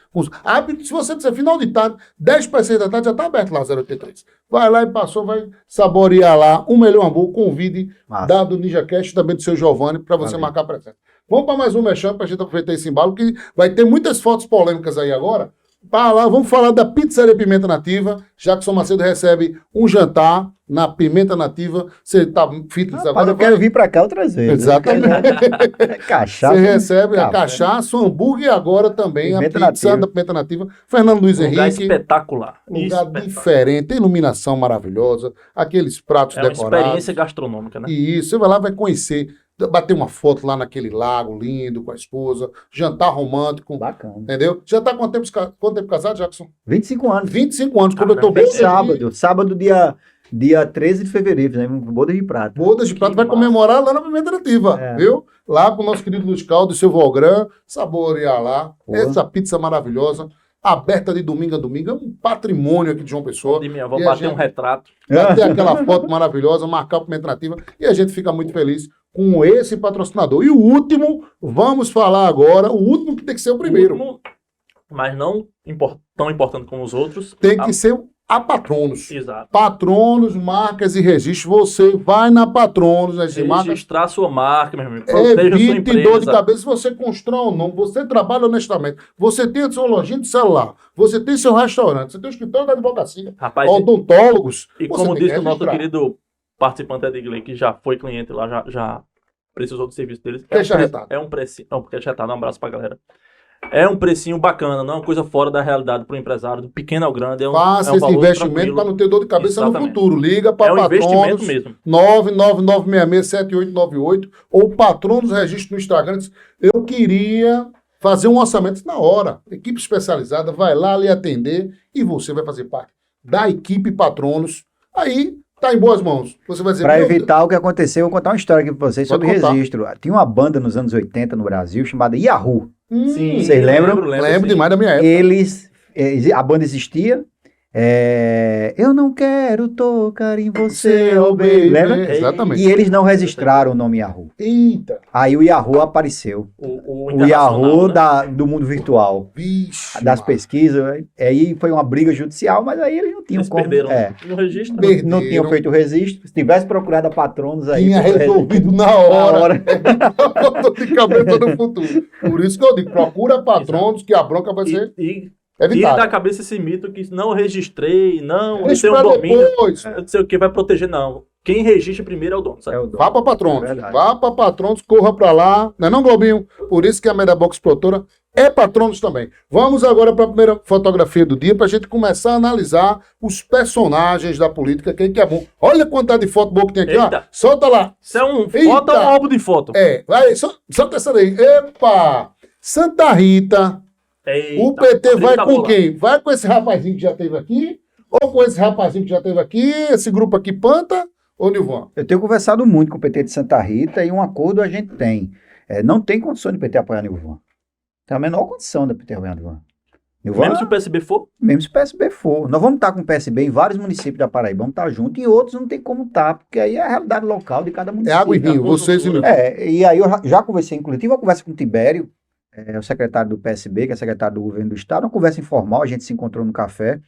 Se você disser final de tarde, 10 para 6 da tarde, já está aberto lá 083. Vai lá e passou, vai saborear lá o melhor hambúrguer. Convide, Massa. dado o NinjaCast também do seu Giovanni, para você Valeu. marcar presença. Vamos para mais um mexão para a gente aproveitar esse embalo, que vai ter muitas fotos polêmicas aí agora. Para lá, vamos falar da Pizzaria Pimenta Nativa. Jackson Macedo recebe um jantar na Pimenta Nativa. Você está fitness Rapaz, agora? eu quero vir pra cá outras vezes. Exatamente. É cachaça. Você recebe a café. cachaça, o hambúrguer e agora também Pimenta a pizza nativa. da Pimenta Nativa. Fernando Luiz Lugar Henrique, espetacular. lugar Espetacular. diferente, iluminação maravilhosa, aqueles pratos É uma decorados. experiência gastronômica, né? E isso, você vai lá, vai conhecer, bater uma foto lá naquele lago lindo com a esposa, jantar romântico, Bacana. entendeu? Já está quanto tempo casado, Jackson? 25 anos. 25 anos, quando eu tô Caramba, bem Sábado, dia 13 de fevereiro, né? Boda de prata. Bodas de Prata vai massa. comemorar lá na Pimenta Nativa, É. viu? Lá com o nosso querido Luiz Caldo e seu Volgran, saborear lá. Boa. Essa pizza maravilhosa, aberta de domingo a domingo, é um patrimônio aqui de João Pessoa. De minha avó E a bater gente- um retrato. Vai ter aquela foto maravilhosa, marcar o Pimenta Nativa, e a gente fica muito feliz com esse patrocinador. E o último, vamos falar agora, o último que tem que ser o primeiro. Último, mas não tão importante como os outros. Tem que ser a Patronos. Exato. Patronos, marcas e registros. Você vai na Patronos, as marcas. Registrar sua marca, meu amigo. Proteja sua Evite dor de empresa. cabeça se você constrói um nome, você trabalha honestamente, você tem a sua lojinha de celular, você tem seu restaurante, você tem o escritório da advocacia, Rapaz, odontólogos. e você como tem que disse o nosso registrar. querido participante Edgley, que já foi cliente lá, já precisou do serviço deles. Queixa retada. É um preço. Não, porque retado. Um abraço pra galera. É um precinho bacana, não é uma coisa fora da realidade para o empresário, do pequeno ao grande. Faça esse valor investimento tranquilo. para não ter dor de cabeça no Exatamente. futuro. Liga É para um investimento Patronos mesmo. 999667898 ou Patronos Registro no Instagram. Diz, eu queria fazer um orçamento na hora. Equipe especializada vai lá lhe atender e você vai fazer parte da equipe Patronos. Aí tá em boas mãos. Você vai dizer, Para meu evitar o que aconteceu, eu vou contar uma história aqui para vocês Pode sobre contar. registro. Tinha uma banda nos anos 80 no Brasil chamada Yahoo. Sim, Vocês lembram? Lembro sim. demais da minha época. A banda existia. Eu não quero tocar em você, oh baby. Lembra? Exatamente. E eles não registraram o nome Yahoo. Eita. Aí o Yahoo apareceu. O O Yahoo internacional, né? do mundo virtual. Vixe. Das mano. pesquisas. Aí foi uma briga judicial, mas aí eles não tinham Eles como. perderam no registro. Perderam. Não tinham feito o registro. Se tivesse procurado a Patronos aí. Tinha foi resolvido na na hora. hora. Dor de cabeça no futuro. Por isso que eu digo, procura Patronos que a bronca vai ser E tira da evitada. cabeça esse mito que não registrei, não Deixa tem um pra domínio, depois. não sei o que vai proteger, não. Quem registra primeiro é o dono, sabe? É o dono. Vá para Patronos. É verdade. Vá para Patronos, corra para lá. Não é não, Globinho? Por isso que a Medabox Produtora é Patronos também. Vamos agora para a primeira fotografia do dia para a gente começar a analisar os personagens da política, quem que é bom. Olha a quantidade de foto boa que tem aqui, ó. Eita. Solta lá. Isso é um Eita. foto ou um álbum de foto? Vai, solta essa daí. Epa! Santa Rita. Eita, O PT a briga vai tá com boa lá. quem? Vai com esse rapazinho que já esteve aqui? Ou com esse rapazinho que já esteve aqui? Esse grupo aqui, Panta ou Nilvan? Eu tenho conversado muito com o PT de Santa Rita e um acordo a gente tem. Não tem condição de PT apoiar Nilvan. Tem a menor condição da PT apoiar Nilvan. Mesmo se o PSB for, Mesmo se o PSB for. Nós vamos estar com o PSB em vários municípios da Paraíba, vamos estar juntos, e outros não tem como estar, porque aí é a realidade local de cada É município. água e vinho, vocês e Nilvan. E aí eu já conversei, inclusive, tive uma conversa com o Tibério, o secretário do PSB, que é secretário do governo do estado, uma conversa informal, a gente se encontrou no café,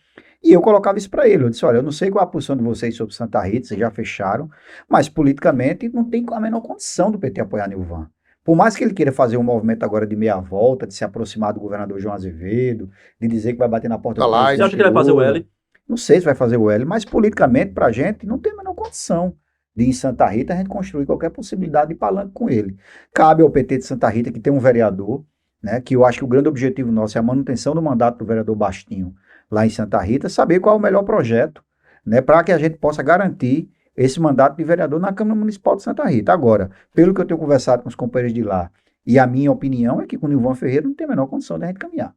e eu colocava isso para ele. Eu disse, olha, eu não sei qual é a posição de vocês sobre Santa Rita, vocês já fecharam, mas politicamente não tem a menor condição do PT apoiar Nilvan. Por mais que ele queira fazer um movimento agora de meia volta, de se aproximar do governador João Azevedo, de dizer que vai bater na porta Da do Laje. você presidente acha que ele vai fazer o Lula. L? Não sei se vai fazer o L, mas politicamente, pra gente, não tem a menor condição de, em Santa Rita, a gente construir qualquer possibilidade de palanque com ele. Cabe ao PT de Santa Rita, que tem um vereador, né, que eu acho que o grande objetivo nosso é a manutenção do mandato do vereador Bastinho lá em Santa Rita, saber qual é o melhor projeto, né, para que a gente possa garantir esse mandato de vereador na Câmara Municipal de Santa Rita. Agora, pelo que eu tenho conversado com os companheiros de lá, e a minha opinião é que com o Nilvan Ferreira não tem a menor condição de a gente caminhar.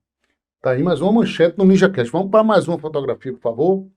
Tá aí mais uma manchete no NinjaCast. Vamos para mais uma fotografia, por favor.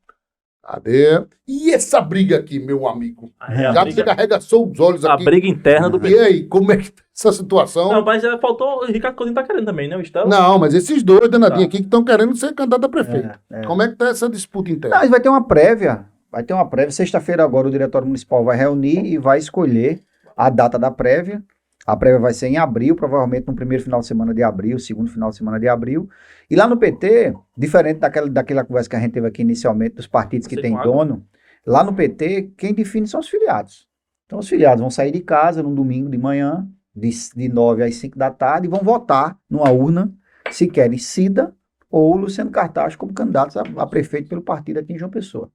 Cadê? E essa briga aqui, meu amigo? Aí a Já briga- você carregaçou os olhos A aqui. briga interna do E PT. aí, como é que tá essa situação? Não, mas faltou. O Ricardo Coutinho tá querendo também, né? O Estela. Não, mas esses dois danadinhos Tá. aqui que estão querendo ser candidato a prefeito. É. Como é que tá essa disputa interna? Não, vai ter uma prévia. Vai ter uma prévia. Sexta-feira agora o Diretório Municipal vai reunir e vai escolher a data da prévia. A prévia vai ser em abril, provavelmente no primeiro final de semana de abril, segundo final de semana de abril. E lá no PT, diferente daquela conversa que a gente teve aqui inicialmente dos partidos que Você têm com água? dono, lá no PT, quem define são os filiados. Então os filiados vão sair de casa num domingo de manhã, de 9 às 5 da tarde, e vão votar numa urna se querem Cida ou Luciano Cartacho como candidatos a prefeito pelo partido aqui em João Pessoa.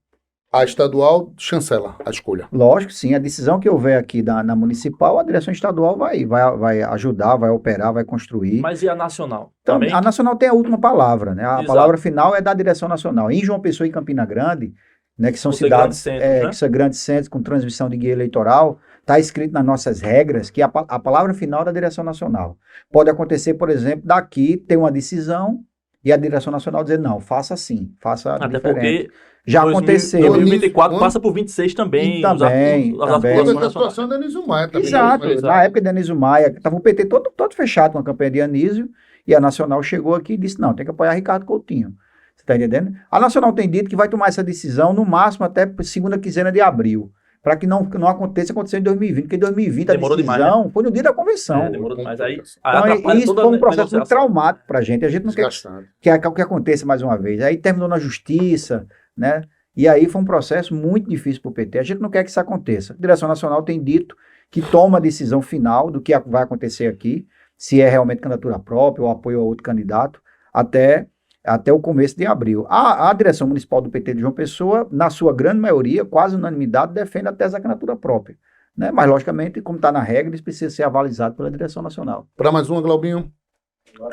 A estadual chancela a escolha. Lógico, sim. A decisão que houver aqui na municipal, a direção estadual vai ajudar, vai operar, vai construir. Mas e a nacional? Então, Também? a nacional tem a última palavra, né? A Exato. palavra final é da direção nacional. Em João Pessoa e Campina Grande, né, que são Vão ser cidades grandes centros, né? que são grandes centros com transmissão de guia eleitoral, está escrito nas nossas regras que a palavra final é da direção nacional. Pode acontecer, por exemplo, daqui ter uma decisão e a direção nacional dizer, não, faça assim, faça Até diferente. porque Já 2000 aconteceu. 2024 Quando- passa por 26 também. E também, as também. Toda articulações essa nacionais. situação da Anísio Maia também. Exato. Mas- Na época de Anísio Maia, estava o PT todo fechado com a campanha de Anísio, e a Nacional chegou aqui e disse, não, tem que apoiar Ricardo Coutinho. Você está entendendo? A Nacional tem dito que vai tomar essa decisão no máximo até segunda quinzena de abril, para que não aconteça aconteceu em 2020, porque em 2020 Demorou a decisão foi no dia da convenção. Demorou demais. Aí, Então, atrapalha isso toda foi um a processo muito negociação. traumático para a gente não quer Desgastante. que aconteça mais uma vez. Aí terminou na justiça, né? E aí foi um processo muito difícil para o PT. A gente não quer que isso aconteça. A direção nacional tem dito que toma a decisão final do que vai acontecer aqui, se é realmente candidatura própria ou apoio a outro candidato, até o começo de abril. A direção municipal do PT de João Pessoa, na sua grande maioria, quase unanimidade, defende a tese da candidatura própria. Né? Mas, logicamente, como está na regra, isso precisa ser avalizado pela direção nacional. Para mais uma, Glaubinho.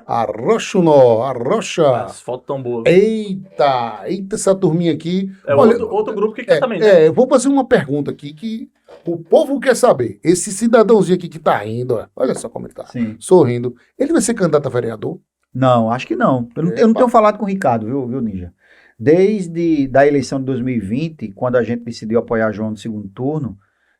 Arrocha o nó, arrocha. As fotos tão boas. Eita, essa turminha aqui. Olha, outro grupo que quer também, né? Vou fazer uma pergunta aqui que o povo quer saber. Esse cidadãozinho aqui que tá rindo, olha só como ele tá, sorrindo, ele vai ser candidato a vereador? Não, acho que não. Eu não tenho falado com o Ricardo, viu, Ninja? Desde da eleição de 2020, quando a gente decidiu apoiar João no segundo turno,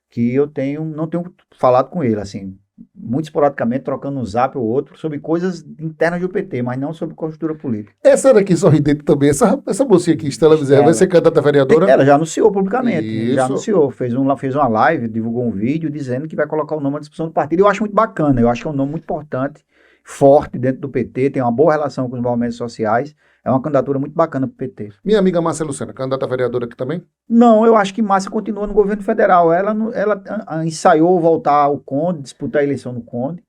que eu não tenho falado com ele, assim, muito esporadicamente, trocando um zap ou outro, sobre coisas internas do PT, mas não sobre conjuntura política. Essa daqui sorridente também, essa mocinha aqui, Estela Bezerra, vai ser candidata a vereadora? Ela já anunciou publicamente, já anunciou, fez uma live, divulgou um vídeo dizendo que vai colocar o nome à discussão do partido. Eu acho muito bacana, eu acho que é um nome muito importante, forte dentro do PT, tem uma boa relação com os movimentos sociais, é uma candidatura muito bacana para o PT. Minha amiga Márcia Lucena, candidata a vereadora aqui também? Não, eu acho que Márcia continua no governo federal. Ela ensaiou voltar ao Conde, disputar a eleição no Conde,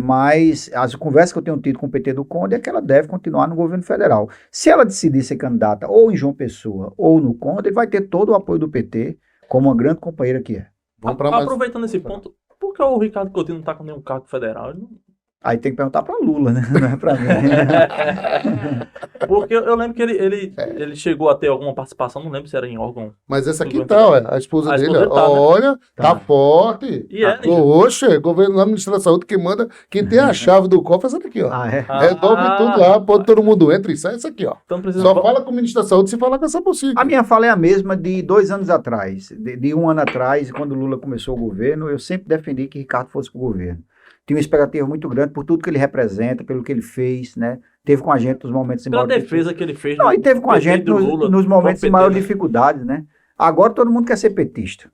mas as conversas que eu tenho tido com o PT do Conde é que ela deve continuar no governo federal. Se ela decidir ser candidata ou em João Pessoa ou no Conde, ele vai ter todo o apoio do PT, como uma grande companheira que é. Aproveitando esse ponto, por que o Ricardo Coutinho não está com nenhum cargo federal? Aí tem que perguntar para Lula, né? Não é para mim. Porque eu lembro que ele chegou a ter alguma participação, não lembro se era em órgão. Mas essa aqui tá, a esposa dele, olha, tá forte. E Oxe, governo lá, Ministério da Saúde, que manda, quem tem a chave do cofre é essa daqui, ó. Resolve tudo lá, pode todo mundo entra e sai essa aqui, ó. Então só fala com o Ministro da Saúde se falar com essa mocinha. A minha fala é a mesma de 2 anos atrás, de 1 ano atrás, quando o Lula começou o governo, eu sempre defendi que Ricardo fosse pro governo. Tinha uma expectativa muito grande por tudo que ele representa, pelo que ele fez, né? Teve com a gente nos momentos de maior defesa que ele fez. Não, e teve com a gente nos momentos de maior dificuldade, né? Agora todo mundo quer ser petista.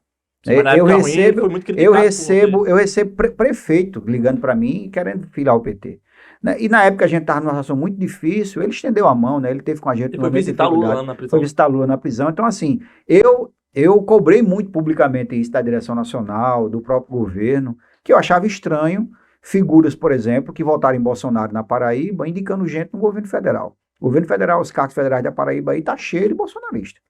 Eu recebo prefeito ligando para mim e querendo filiar o PT. Né? E na época a gente estava numa situação muito difícil, ele estendeu a mão, né? Ele teve com a gente. Ele foi visitar Lula na prisão. Foi visitar Lula na prisão. Então, assim, eu cobrei muito publicamente isso da direção nacional, do próprio governo, que eu achava estranho figuras, por exemplo, que votaram em Bolsonaro na Paraíba, indicando gente no governo federal. O governo federal, os cargos federais da Paraíba aí tá cheio de bolsonaristas.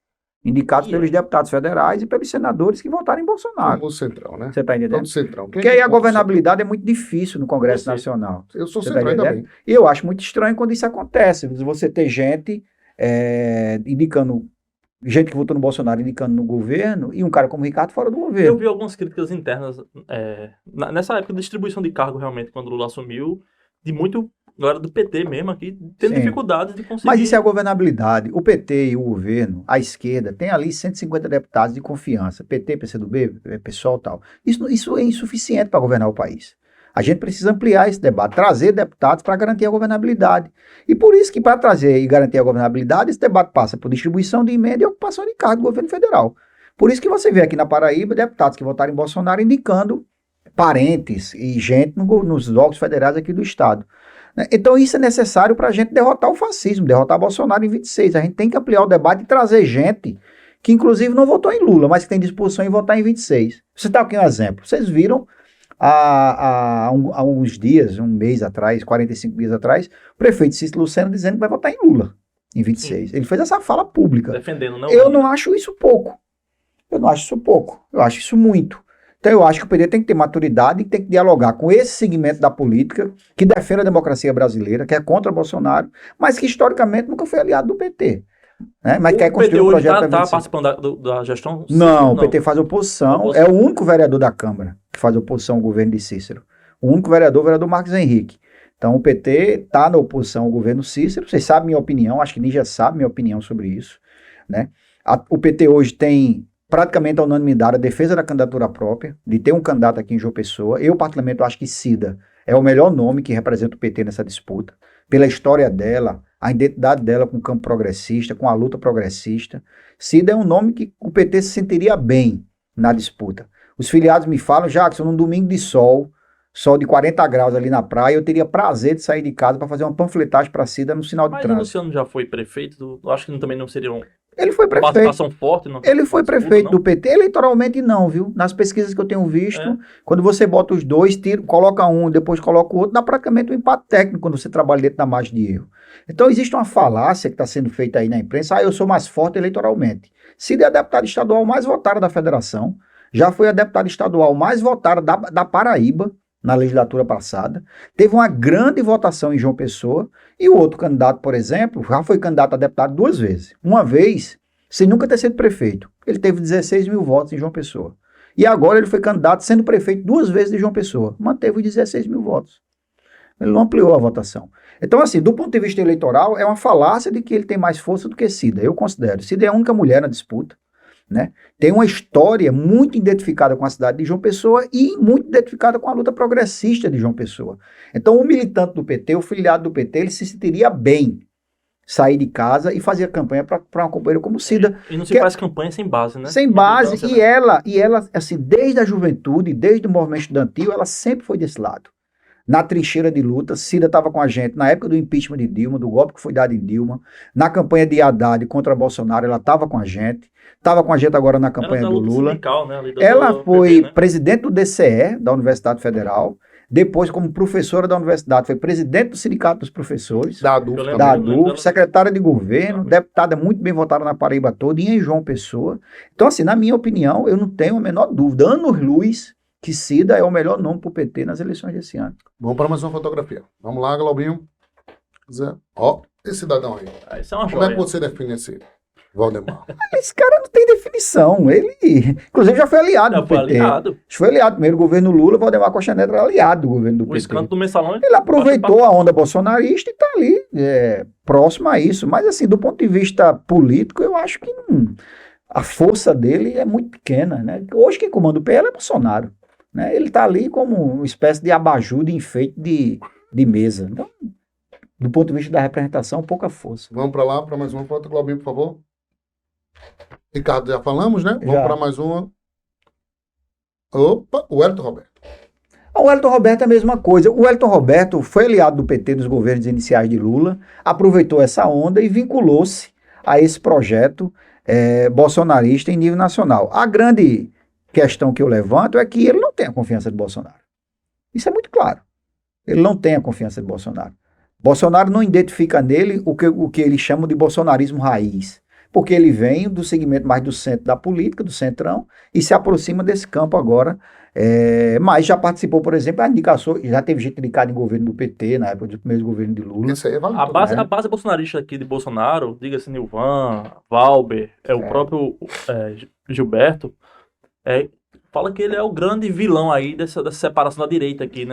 Indicados pelos deputados federais e pelos senadores que votaram em Bolsonaro. Como centrão, né? Você tá entendendo? Todo centrão. Porque aí a governabilidade é muito difícil no Congresso Nacional. Eu sou centrão também. E eu acho muito estranho quando isso acontece. Você ter gente indicando... Gente que votou no Bolsonaro indicando no governo e um cara como o Ricardo fora do governo. Eu vi algumas críticas internas nessa época de distribuição de cargo, realmente, quando o Lula assumiu, de muito, agora do PT mesmo aqui, tendo dificuldades de conseguir... Mas isso é a governabilidade. O PT e o governo, a esquerda, tem ali 150 deputados de confiança. PT, PCdoB, PSOL e tal. Isso é insuficiente para governar o país. A gente precisa ampliar esse debate, trazer deputados para garantir a governabilidade. E por isso que para trazer e garantir a governabilidade, esse debate passa por distribuição de emenda e ocupação de cargo do governo federal. Por isso que você vê aqui na Paraíba deputados que votaram em Bolsonaro indicando parentes e gente nos órgãos federais aqui do Estado. Então isso é necessário para a gente derrotar o fascismo, derrotar Bolsonaro em 26. A gente tem que ampliar o debate e trazer gente que inclusive não votou em Lula, mas que tem disposição em votar em 26. Você está aqui um exemplo. Vocês viram... Há uns dias, um mês atrás, 45 dias atrás, o prefeito Cícero Lucena dizendo que vai votar em Lula em 26. Ele fez essa fala pública. Defendendo, não? Eu não acho isso pouco. Eu não acho isso pouco. Eu acho isso muito. Então eu acho que o PT tem que ter maturidade e tem que dialogar com esse segmento da política que defende a democracia brasileira, que é contra Bolsonaro, mas que historicamente nunca foi aliado do PT. Né? Mas quer construir um projeto está participando da gestão? Não, o PT faz oposição. É o único vereador da Câmara que faz oposição ao governo de Cícero. O único vereador, o vereador Marcos Henrique. Então o PT está na oposição ao governo Cícero. Vocês sabem minha opinião, acho que Ninja sabe minha opinião sobre isso. Né? O PT hoje tem praticamente a unanimidade a defesa da candidatura própria, de ter um candidato aqui em João Pessoa. Eu, particularmente, acho que Cida é o melhor nome que representa o PT nessa disputa, pela história dela, a identidade dela com o campo progressista, com a luta progressista. Cida é um nome que o PT se sentiria bem na disputa. Os filiados me falam, Jackson, num domingo de sol de 40 graus ali na praia, eu teria prazer de sair de casa para fazer uma panfletagem para Cida no sinal de trânsito. Mas o Luciano já foi prefeito? Eu acho que também não seria Ele foi prefeito. Participação forte? Ele foi prefeito do PT. Eleitoralmente não, viu? Nas pesquisas que eu tenho visto, quando você bota os dois, coloca um, depois coloca o outro, dá praticamente um empate técnico quando você trabalha dentro da margem de erro. Então existe uma falácia que está sendo feita aí na imprensa, eu sou mais forte eleitoralmente. Cida é a deputada estadual mais votada da federação, já foi a deputada estadual mais votada da Paraíba, na legislatura passada, teve uma grande votação em João Pessoa, e o outro candidato, por exemplo, já foi candidato a deputado 2 vezes. Uma vez, sem nunca ter sido prefeito. Ele teve 16 mil votos em João Pessoa. E agora ele foi candidato sendo prefeito 2 vezes de João Pessoa. Manteve os 16 mil votos. Ele não ampliou a votação. Então, assim, do ponto de vista eleitoral, é uma falácia de que ele tem mais força do que Cida. Eu considero. Cida é a única mulher na disputa, né? Tem uma história muito identificada com a cidade de João Pessoa e muito identificada com a luta progressista de João Pessoa. Então, o militante do PT, o filiado do PT, ele se sentiria bem sair de casa e fazer campanha para uma companheira como Cida. E não se faz campanha sem base, né? Sem base. E ela, assim, desde a juventude, desde o movimento estudantil, ela sempre foi desse lado. Na trincheira de luta, Cida estava com a gente na época do impeachment de Dilma, do golpe que foi dado em Dilma, na campanha de Haddad contra Bolsonaro, ela estava com a gente agora na campanha do Lula. Sindical, né? Ela foi presidente do DCE, da Universidade Federal, depois como professora da universidade, foi presidente do Sindicato dos Professores, da ADUF, secretária de governo, deputada muito bem votada na Paraíba toda e em João Pessoa. Então, assim, na minha opinião, eu não tenho a menor dúvida, anos-luz, que Cida é o melhor nome para o PT nas eleições desse ano. Vamos para mais uma fotografia. Vamos lá, Glaubinho. Ó, esse cidadão aí. Isso é uma Como é que você define esse Valdemar? Esse cara não tem definição. Ele, inclusive, já foi aliado do PT. Aliado. Foi aliado. Primeiro governo Lula, Valdemar Costa Neto era aliado do governo do PT. O escândalo do Mensalão... Ele aproveitou a onda bolsonarista e está ali, próximo a isso. Mas, assim, do ponto de vista político, eu acho que a força dele é muito pequena, né? Hoje quem comanda o PL é Bolsonaro. Né? Ele está ali como uma espécie de abajur, de enfeite de mesa. Então, do ponto de vista da representação, pouca força. Vamos para lá, para mais uma foto, Glaubinho, por favor. Ricardo, já falamos, né? Vamos para mais uma. Opa, o Wellington Roberto. O Wellington Roberto é a mesma coisa. O Wellington Roberto foi aliado do PT nos governos iniciais de Lula, aproveitou essa onda e vinculou-se a esse projeto bolsonarista em nível nacional. A grande questão que eu levanto é que ele não tem a confiança de Bolsonaro. Isso é muito claro. Ele não tem a confiança de Bolsonaro. Bolsonaro não identifica nele o que ele chama de bolsonarismo raiz, porque ele vem do segmento mais do centro da política, do centrão, e se aproxima desse campo agora, mas já participou, por exemplo, já teve gente indicada em governo do PT, na época do primeiro governo de Lula. Isso aí é válido, a base bolsonarista aqui de Bolsonaro, diga-se Nilvan, Valber, o próprio Gilberto, fala que ele é o grande vilão aí dessa separação da direita aqui,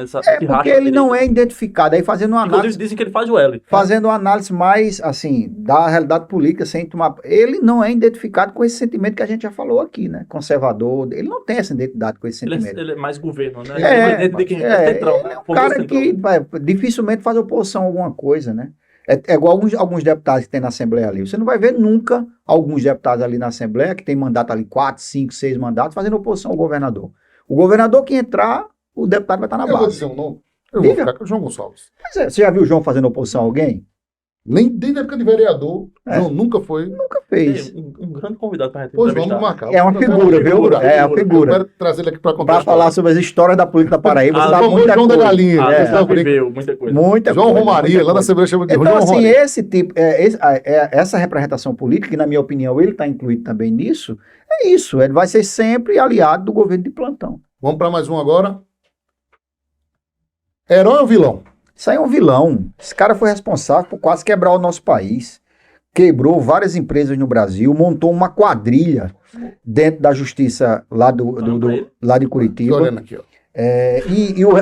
porque ele não é identificado. Aí fazendo uma análise... Inclusive dizem que ele faz o L. Fazendo uma análise mais, assim, da realidade política, sem tomar... Ele não é identificado com esse sentimento que a gente já falou aqui, né? Conservador. Ele não tem essa identidade com esse sentimento. Ele é mais governo, né? Ele é um cara que dificilmente faz oposição a alguma coisa, né? É igual alguns deputados que tem na Assembleia ali. Você não vai ver nunca alguns deputados ali na Assembleia que tem mandato ali 4, 5, 6 mandatos fazendo oposição ao governador. O governador que entrar, o deputado vai estar na base. Eu vou dizer um nome. Eu vou ficar com o João Gonçalves. Mas você já viu o João fazendo oposição a alguém? Nem desde a época de vereador. João nunca foi. Nunca fez. Um grande convidado para a gente entrevistar. Vamos marcar. É uma figura, viu? É uma figura. Eu quero trazer ele aqui para contar. Para falar sobre as histórias da política da Paraíba. João da Galinha. Viveu muita coisa. João Romaria, lá da Assembleia chama de João Romaria. Então, assim, esse tipo, essa representação política, que na minha opinião ele está incluído também nisso, é isso. Ele vai ser sempre aliado do governo de plantão. Vamos para mais um agora. Herói ou vilão? Isso aí é um vilão. Esse cara foi responsável por quase quebrar o nosso país. Quebrou várias empresas no Brasil, montou uma quadrilha dentro da justiça lá de Curitiba. Tô olhando aqui, ó.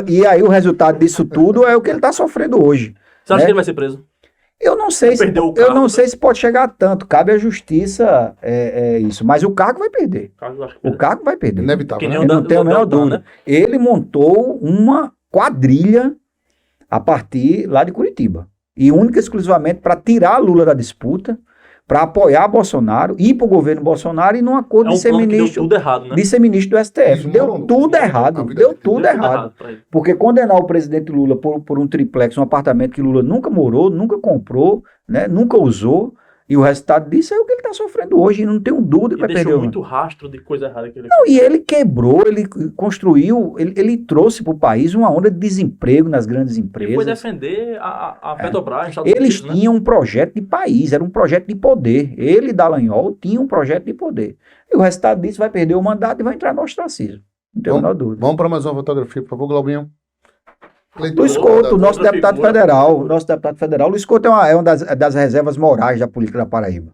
E aí o resultado disso tudo é o que ele está sofrendo hoje. Você acha que ele vai ser preso? Eu não sei se pode chegar a tanto. Cabe à justiça isso. Mas o cargo vai perder. O cargo vai perder. Inevitável, né? Eu não tenho a menor dúvida. Né? Ele montou uma quadrilha a partir lá de Curitiba. E única e exclusivamente para tirar Lula da disputa, para apoiar Bolsonaro, ir para o governo Bolsonaro e num acordo de ser ministro, deu tudo errado, né? de ser ministro do STF. Deu tudo errado. Porque condenar o presidente Lula por um triplex, um apartamento que Lula nunca morou, nunca comprou, né, nunca usou, e o resultado disso é o que ele está sofrendo hoje, e não tenho dúvida que vai perder. Deixou muito rastro de coisa errada que ele fez. E ele quebrou, ele construiu, ele trouxe para o país uma onda de desemprego nas grandes empresas. Ele foi defender a Petrobras. Eles tinham um projeto de país, era um projeto de poder. Ele e Dallagnol tinham um projeto de poder. E o resultado disso vai perder o mandato e vai entrar no ostracismo. Não tenho a menor dúvida. Vamos para mais uma fotografia, por favor, Glaubinho. Luiz Couto, nosso deputado federal. Luiz Couto é uma das reservas morais da política da Paraíba.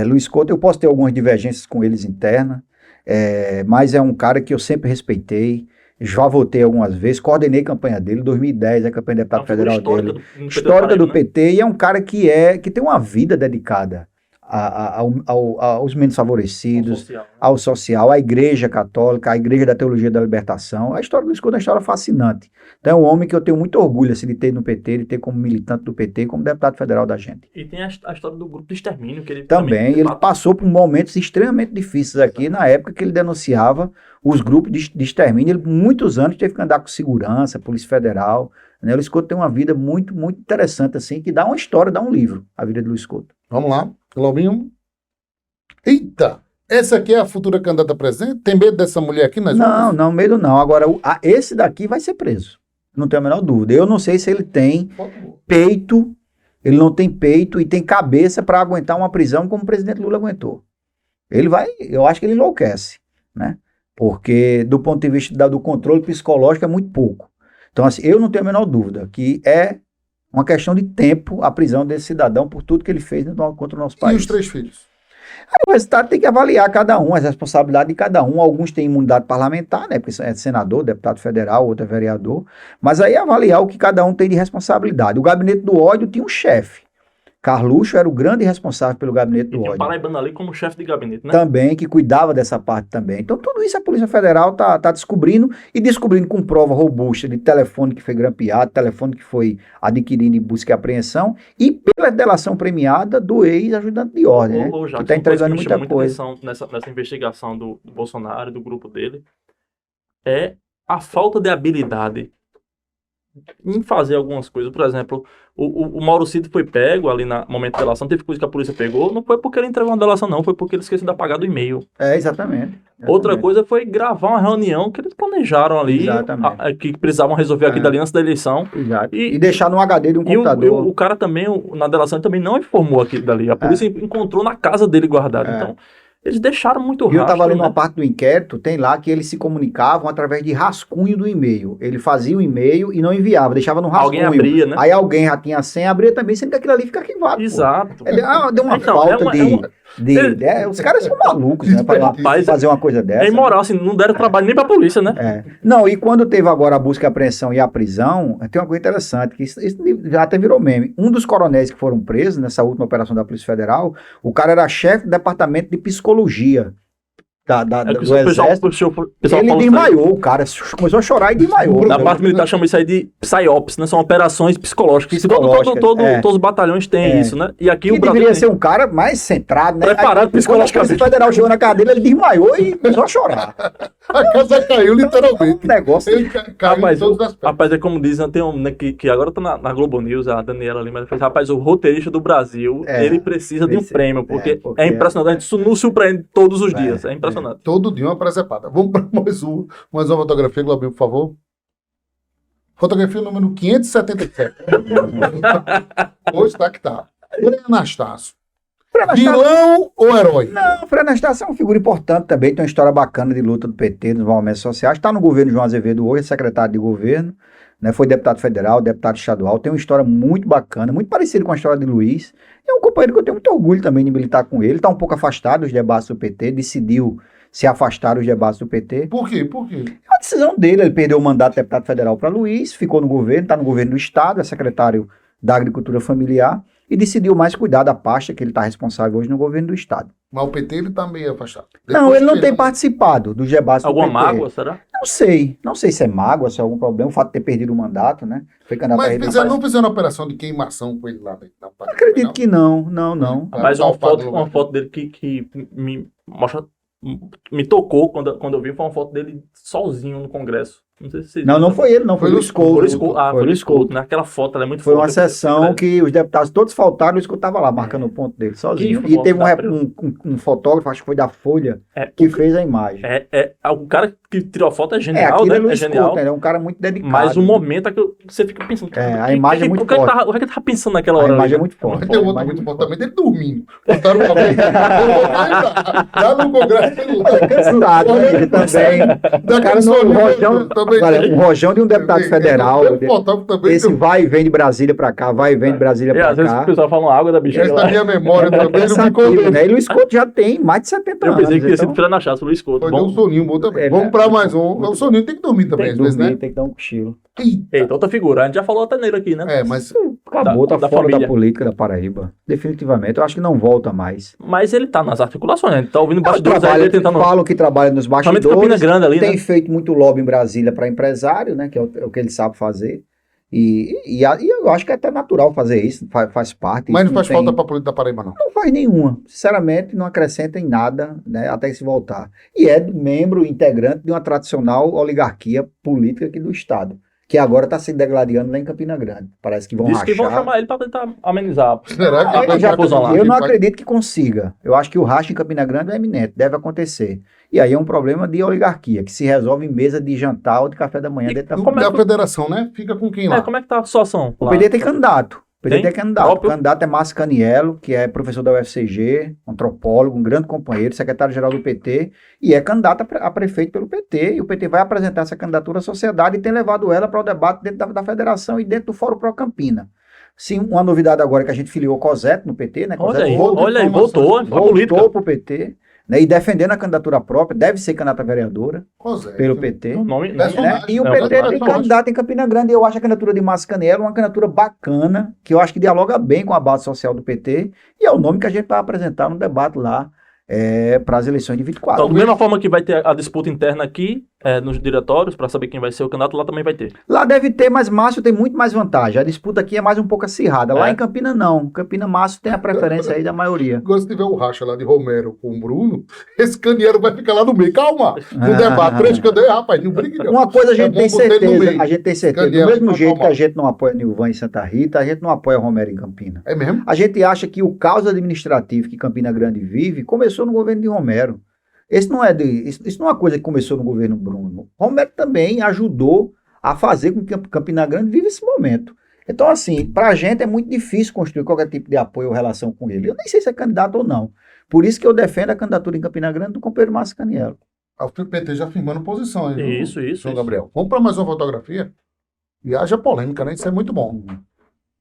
Luiz Couto, eu posso ter algumas divergências com eles internas, mas é um cara que eu sempre respeitei, já votei algumas vezes, coordenei a campanha dele, em 2010, a campanha de deputado federal dele, histórica do PT, e é um cara que tem uma vida dedicada aos menos favorecidos, ao social, à igreja católica, à igreja da teologia da libertação. A história do Luiz Couto é uma história fascinante. Então é um homem que eu tenho muito orgulho assim, de ter no PT, de ter como militante do PT, como deputado federal da gente. E tem a história do grupo de extermínio, que ele também ele passou por momentos extremamente difíceis aqui, na época que ele denunciava os grupos de extermínio. Ele, por muitos anos, teve que andar com segurança, Polícia Federal. Né? O Luiz Couto tem uma vida muito, muito interessante, assim, que dá uma história, dá um livro, a vida de Luiz Couto. Vamos lá, Globinho. Eita, essa aqui é a futura candidata a presidente? Tem medo dessa mulher aqui? Não, medo não. Agora, esse daqui vai ser preso. Não tenho a menor dúvida. Eu não sei se ele tem peito, ele não tem peito e tem cabeça para aguentar uma prisão como o presidente Lula aguentou. Eu acho que ele enlouquece, né? Porque do ponto de vista do controle psicológico é muito pouco. Então, assim, eu não tenho a menor dúvida que é uma questão de tempo a prisão desse cidadão por tudo que ele fez contra o nosso país. E os 3 filhos? O resultado tem que avaliar cada um, as responsabilidades de cada um. Alguns têm imunidade parlamentar, né? Porque é senador, deputado federal, outro é vereador. Mas aí avaliar o que cada um tem de responsabilidade. O gabinete do ódio tinha um chefe. Carluxo era o grande responsável pelo gabinete do ódio. E tem um paraibano ali como chefe de gabinete, né? Também, que cuidava dessa parte também. Então, tudo isso a Polícia Federal tá descobrindo, e descobrindo com prova robusta de telefone que foi grampeado, telefone que foi adquirido em busca e apreensão, e pela delação premiada do ex-ajudante de ordem, né? Que está entregando muita coisa. Nessa investigação do Bolsonaro, do grupo dele, é a falta de habilidade em fazer algumas coisas. Por exemplo, o Mauro Cid foi pego ali no momento da delação, teve coisa que a polícia pegou, não foi porque ele entregou uma delação, não, foi porque ele esqueceu de apagar do e-mail. Exatamente. Outra coisa foi gravar uma reunião que eles planejaram ali, que precisavam resolver aqui dali antes da eleição. E deixar no HD de um computador. O cara também, na delação, também não informou aquilo dali. A polícia encontrou na casa dele guardado. Então, eles deixaram muito rastro. Eu estava ali numa parte do inquérito, tem lá que eles se comunicavam através de rascunho do e-mail. Ele fazia o e-mail e não enviava, deixava no rascunho. Alguém abria, né? Aí alguém já tinha a senha, abria também, sendo que aquilo ali fica arquivado. Exato. Deu uma falta os caras são malucos, né? Para fazer uma coisa dessa. É imoral, assim, não deram trabalho nem pra polícia, né? Não, e quando teve agora a busca e apreensão e a prisão, tem uma coisa interessante, que isso já até virou meme. Um dos coronéis que foram presos nessa última operação da Polícia Federal, o cara era chefe do departamento de psicologia do Exército. Ele desmaiou, o cara começou a chorar e desmaiou. Na parte militar chama isso aí de PSYOPs, né? São operações psicológicas. Todos os batalhões têm isso, né? E aqui o Brasil deveria ser um cara mais centrado, né? Preparado psicologicamente. Quando a Polícia Federal chegou na cadeira, ele desmaiou e começou a chorar. A casa caiu literalmente. Um negócio. Ele caiu em todos os aspectos. Rapaz, é como dizem, tem um, né, que agora tá na Globo News, a Daniela Lima fez, rapaz, o roteirista do Brasil, ele precisa de um prêmio, porque é impressionante, a gente nos surpreende todos os dias, é impressionante. Todo dia uma presepada. Vamos para mais uma fotografia, Globinho, por favor. Fotografia número 577. Hoje tá que tá. Frei Anastácio. Vilão ou herói? Não, Frei Anastácio é uma figura importante também, tem uma história bacana de luta do PT, dos movimentos sociais. Está no governo João Azevedo hoje, é secretário de governo, né? Foi deputado federal, deputado estadual, tem uma história muito bacana, muito parecida com a história de Luiz. É um companheiro que eu tenho muito orgulho também de militar com ele. Está um pouco afastado dos debates do PT, decidiu se afastar dos debates do PT. Por quê? É uma decisão dele, ele perdeu o mandato de deputado federal para Luiz, ficou no governo, está no governo do estado, é secretário da Agricultura Familiar, e decidiu mais cuidar da pasta que ele está responsável hoje no governo do estado. Mas o PT ele está meio afastado. Não, ele não tem participado dos debates do PT. Alguma mágoa, será? Não sei se é mágoa, se é algum problema, o fato de ter perdido o mandato, né? Foi mas não fizeram operação de queimação com ele lá dentro da parte. Acredito que não. Mas uma foto dele que me mostra, me tocou quando eu vi, foi uma foto dele sozinho no Congresso. Não sei se vocês não foi ele, não. Foi o Luiz Couto. Foi o Luiz Couto. Naquela foto, ela é muito forte. Foi uma sessão que os deputados todos faltaram, o Luiz Couto estava lá, marcando o ponto dele, sozinho. E teve um fotógrafo, acho que foi da Folha, que fez a imagem. O cara que tirou a foto é genial, né? É genial. Couto, é um cara muito dedicado. Mas o momento é que você fica pensando... a imagem é muito forte. O que ele tava pensando naquela hora? A imagem é muito forte. Tem outro muito forte também, dele dormindo. Botaram uma vez. Lá no Congresso. Cansado, ele também. O cara no rojão... também Agora, tem. um rojão de um deputado federal. Também Esse vai e vem de Brasília pra cá, vai e vem de Brasília pra às vezes o cá. pessoal fala água da bexiga Essa lá. minha memória também não me Cansativo, né? E Luiz Couto já tem mais de 70 Eu anos. pensei que tinha sido então, Fernando Machado, Luiz Couto. Foi um soninho bom também. É, Vamos pra mais um. muito O soninho tem que dormir também, tem às que vezes, dormir, né? tem que dar um cochilo. Eita, outra figura. A gente já falou até nele aqui, né? É, mas Acabou, tá Da fora família. da política da Paraíba. Definitivamente. Eu acho que não volta mais. Mas ele tá nas articulações, né? A gente tá ouvindo Não, bastidores aí, trabalha, ele tentando... falam que trabalha nos Principalmente bastidores. Campina Grande ali, Tem né? feito muito lobby em Brasília para empresário, né? Que é o que ele sabe fazer. E eu acho que é até natural fazer isso, faz parte. Mas isso não faz tem- falta pra política da Paraíba, não. Não faz nenhuma. Sinceramente, não acrescenta em nada, né? Até se voltar. E é membro integrante de uma tradicional oligarquia política aqui do Estado, que agora está se degladiando lá em Campina Grande. Parece que vão Disse rachar. que vão chamar ele pra tentar amenizar. Será que Eu já- confusão lá. eu não acredito que consiga. Eu acho que o racha em Campina Grande é iminente, deve acontecer. E aí é um problema de oligarquia, que se resolve em mesa de jantar ou de café da manhã E dentro da como é Da que- federação, né? Fica com quem lá? Como é que tá a situação? O lá? PT tem candidato. O PT Tem? tem candidato. O Próprio? candidato é Márcio Caniello, que é professor da UFCG, antropólogo, um grande companheiro, secretário-geral do PT, e é candidato a prefeito pelo PT. E o PT vai apresentar essa candidatura à sociedade e tem levado ela para o debate dentro da federação e dentro do Fórum Pro Campina. Sim, uma novidade agora é que a gente filiou Cosette no PT, né? Olha Cosette aí, voltou olha aí, informações. voltou a política. voltou para o PT, né? E defendendo a candidatura própria, deve ser candidata a vereadora Cosette. pelo PT. O nome, Personagem. Né? E o Não, PT tem personagem. candidato em Campina Grande. Eu acho a candidatura de Márcio Caniello uma candidatura bacana, que eu acho que dialoga bem com a base social do PT, e é o nome que a gente vai apresentar no debate lá para as eleições de 24. Então, da mesma forma que vai ter a disputa interna aqui, nos diretórios, para saber quem vai ser o candidato, lá também vai ter. Lá deve ter, mas Márcio tem muito mais vantagem. A disputa aqui é mais um pouco acirrada. Lá É. em Campina, não. Campina, Márcio tem a preferência aí da maioria. Agora, se tiver o racha lá de Romero com o Bruno, esse Caniello vai ficar lá no meio. Calma! No Ah. debate, três candidatos, rapaz, não brigue não. Uma coisa a É gente bom tem botar ele no certeza, meio. a gente tem certeza. Do Caniello, mesmo tá jeito que normal. a gente não apoia Nilvan em Santa Rita, a gente não apoia Romero em Campina. É mesmo? A gente acha que o caos administrativo que Campina Grande vive começou no governo de Romero. Isso não é uma coisa que começou no governo Bruno. Romero também ajudou a fazer com que Campina Grande viva esse momento. Então, assim, para a gente é muito difícil construir qualquer tipo de apoio ou relação com ele. Eu nem sei se é candidato ou não. Por isso que eu defendo a candidatura em Campina Grande do companheiro Márcio Caniello. O PT já firmando posição aí. viu, Isso. João Gabriel. Vamos para mais uma fotografia? E haja polêmica, né? Isso é muito bom.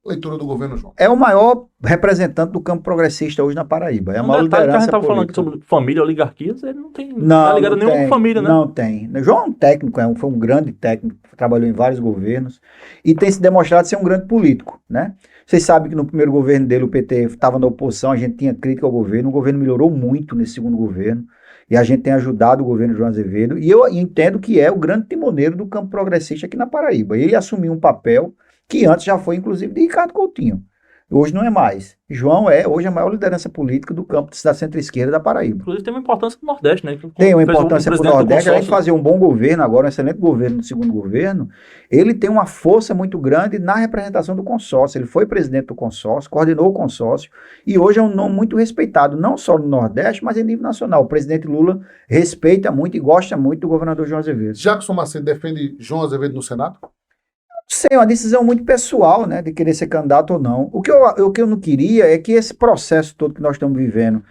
Leitura do governo, João. É o maior representante do campo progressista hoje na Paraíba. É a Um maior detalhe que a liderança gente tava falando política. aqui sobre família, oligarquias, ele não tem Não, tá ligado não nenhuma tem, família, né? Não tem. João é um técnico, foi um grande técnico, trabalhou em vários governos e tem se demonstrado ser um grande político, né? Vocês sabem que no primeiro governo dele o PT estava na oposição, a gente tinha crítica ao governo, o governo melhorou muito nesse segundo governo e a gente tem ajudado o governo de João Azevedo e eu entendo que é o grande timoneiro do campo progressista aqui na Paraíba. Ele assumiu um papel que antes já foi inclusive de Ricardo Coutinho. Hoje não é mais. João é hoje a maior liderança política do campo da centro-esquerda da Paraíba. Inclusive tem uma importância no Nordeste, né? Tem uma Fez o importância para o presidente do Nordeste, além de consórcio. fazer um bom governo agora, um excelente governo no segundo governo, ele tem uma força muito grande na representação do consórcio. Ele foi presidente do consórcio, coordenou o consórcio e hoje é um nome muito respeitado, não só no Nordeste, mas em nível nacional. O presidente Lula respeita muito e gosta muito do governador João Azevedo. Jackson Macedo defende João Azevedo no Senado? Sim, é uma decisão muito pessoal, né, de querer ser candidato ou não. O que eu não queria é que esse processo todo que nós estamos vivendo,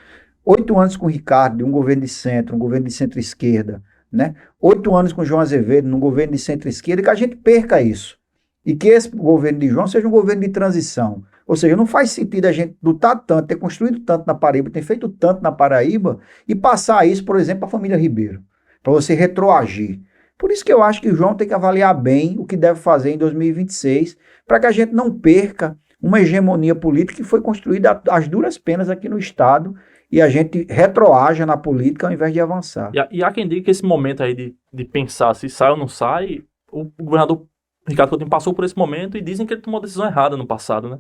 8 anos com o Ricardo, de um governo de centro, um governo de centro-esquerda, né, 8 anos com o João Azevedo, num governo de centro-esquerda, que a gente perca isso. E que esse governo de João seja um governo de transição. Ou seja, não faz sentido a gente lutar tanto, ter construído tanto na Paraíba, ter feito tanto na Paraíba, e passar isso, por exemplo, para a família Ribeiro, para você retroagir. Por isso que eu acho que o João tem que avaliar bem o que deve fazer em 2026, para que a gente não perca uma hegemonia política que foi construída às duras penas aqui no Estado e a gente retroaja na política ao invés de avançar. E há quem diga que esse momento aí de pensar se sai ou não sai, o governador Ricardo Coutinho passou por esse momento e dizem que ele tomou a decisão errada no passado, né?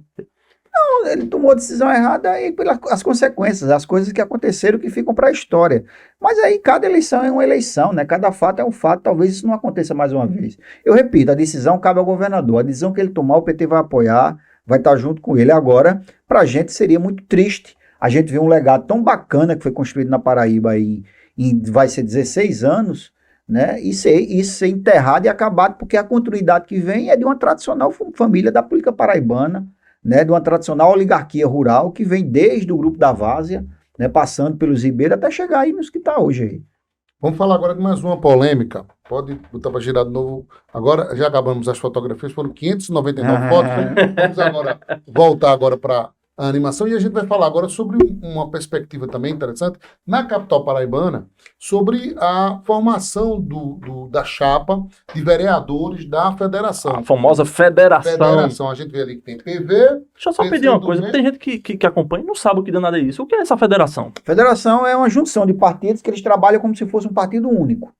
Ele tomou a decisão errada e pelas consequências, as coisas que aconteceram que ficam para a história. Mas aí cada eleição é uma eleição, né? Cada fato é um fato, talvez isso não aconteça mais uma vez. Eu repito, a decisão cabe ao governador, a decisão que ele tomar o PT vai apoiar, vai estar junto com ele. Agora, para a gente seria muito triste a gente ver um legado tão bacana que foi construído na Paraíba aí, vai ser 16 anos, né? E ser enterrado e acabado, porque a continuidade que vem é de uma tradicional família da política paraibana, né, de uma tradicional oligarquia rural que vem desde o grupo da Várzea, né, passando pelos Ribeiro até chegar aí nos que está hoje aí. Vamos falar agora de mais uma polêmica. Pode botar para girar de novo. Agora, já acabamos as fotografias, foram 599 fotos. Vamos agora voltar agora para a animação e a gente vai falar agora sobre uma perspectiva também interessante na capital paraibana, sobre a formação da chapa de vereadores da federação. A famosa federação. A gente vê ali que tem PV. Deixa eu só pedir uma PCdoB. coisa. Tem gente que acompanha e não sabe o que danado é isso. O que é essa federação? Federação é uma junção de partidos que eles trabalham como se fosse um partido único,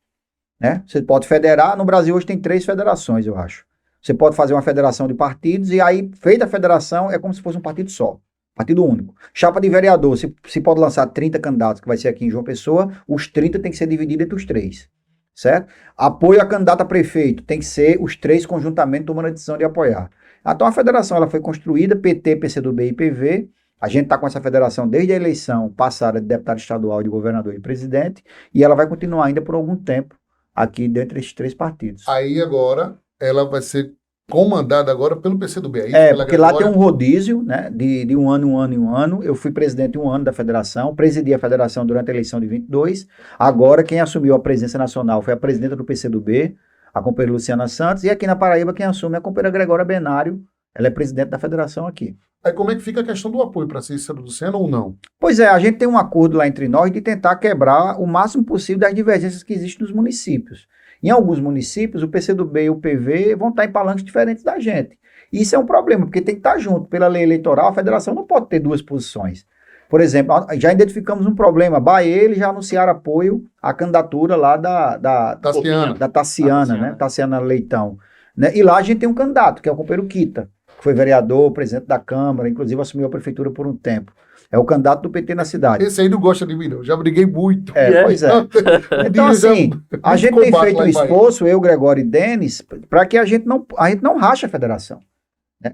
né? Você pode federar, no Brasil hoje tem 3 federações, eu acho. Você pode fazer uma federação de partidos e aí, feita a federação, é como se fosse um partido só. Partido único. Chapa de vereador, se pode lançar 30 candidatos, que vai ser aqui em João Pessoa, os 30 tem que ser dividido entre os 3, certo? Apoio a candidato a prefeito, tem que ser os 3 conjuntamente tomando a decisão de apoiar. Então a federação ela foi construída, PT, PCdoB e PV, a gente está com essa federação desde a eleição passada de deputado estadual, de governador e presidente, e ela vai continuar ainda por algum tempo aqui dentro desses 3 partidos. Aí agora ela vai ser comandada agora pelo PCdoB. É, isso, porque lá tem um rodízio, né, de um ano, um ano e um ano. Eu fui presidente 1 ano da federação, presidi a federação durante a eleição de 22. Agora quem assumiu a presidência nacional foi a presidenta do PCdoB, a companheira Luciana Santos, e aqui na Paraíba quem assume é a companheira Gregória Benário, ela é presidente da federação aqui. Aí como é que fica a questão do apoio para Cícero Lucena ou não? Pois é, a gente tem um acordo lá entre nós de tentar quebrar o máximo possível das divergências que existem nos municípios. Em alguns municípios, o PCdoB e o PV vão estar em palanques diferentes da gente. E isso é um problema, porque tem que estar junto. Pela lei eleitoral, a federação não pode ter 2 posições. Por exemplo, já identificamos um problema. Eles já anunciaram apoio à candidatura lá da Tassiana, né? Tassiana Leitão. Né? E lá a gente tem um candidato, que é o companheiro Kita, que foi vereador, presidente da Câmara, inclusive assumiu a prefeitura por um tempo. É o candidato do PT na cidade. Esse aí não gosta de mim, não. Já briguei muito. Pois é. Então, assim, a gente tem feito um esforço, eu, Gregório e Denis, para que a gente não rache a federação. Né?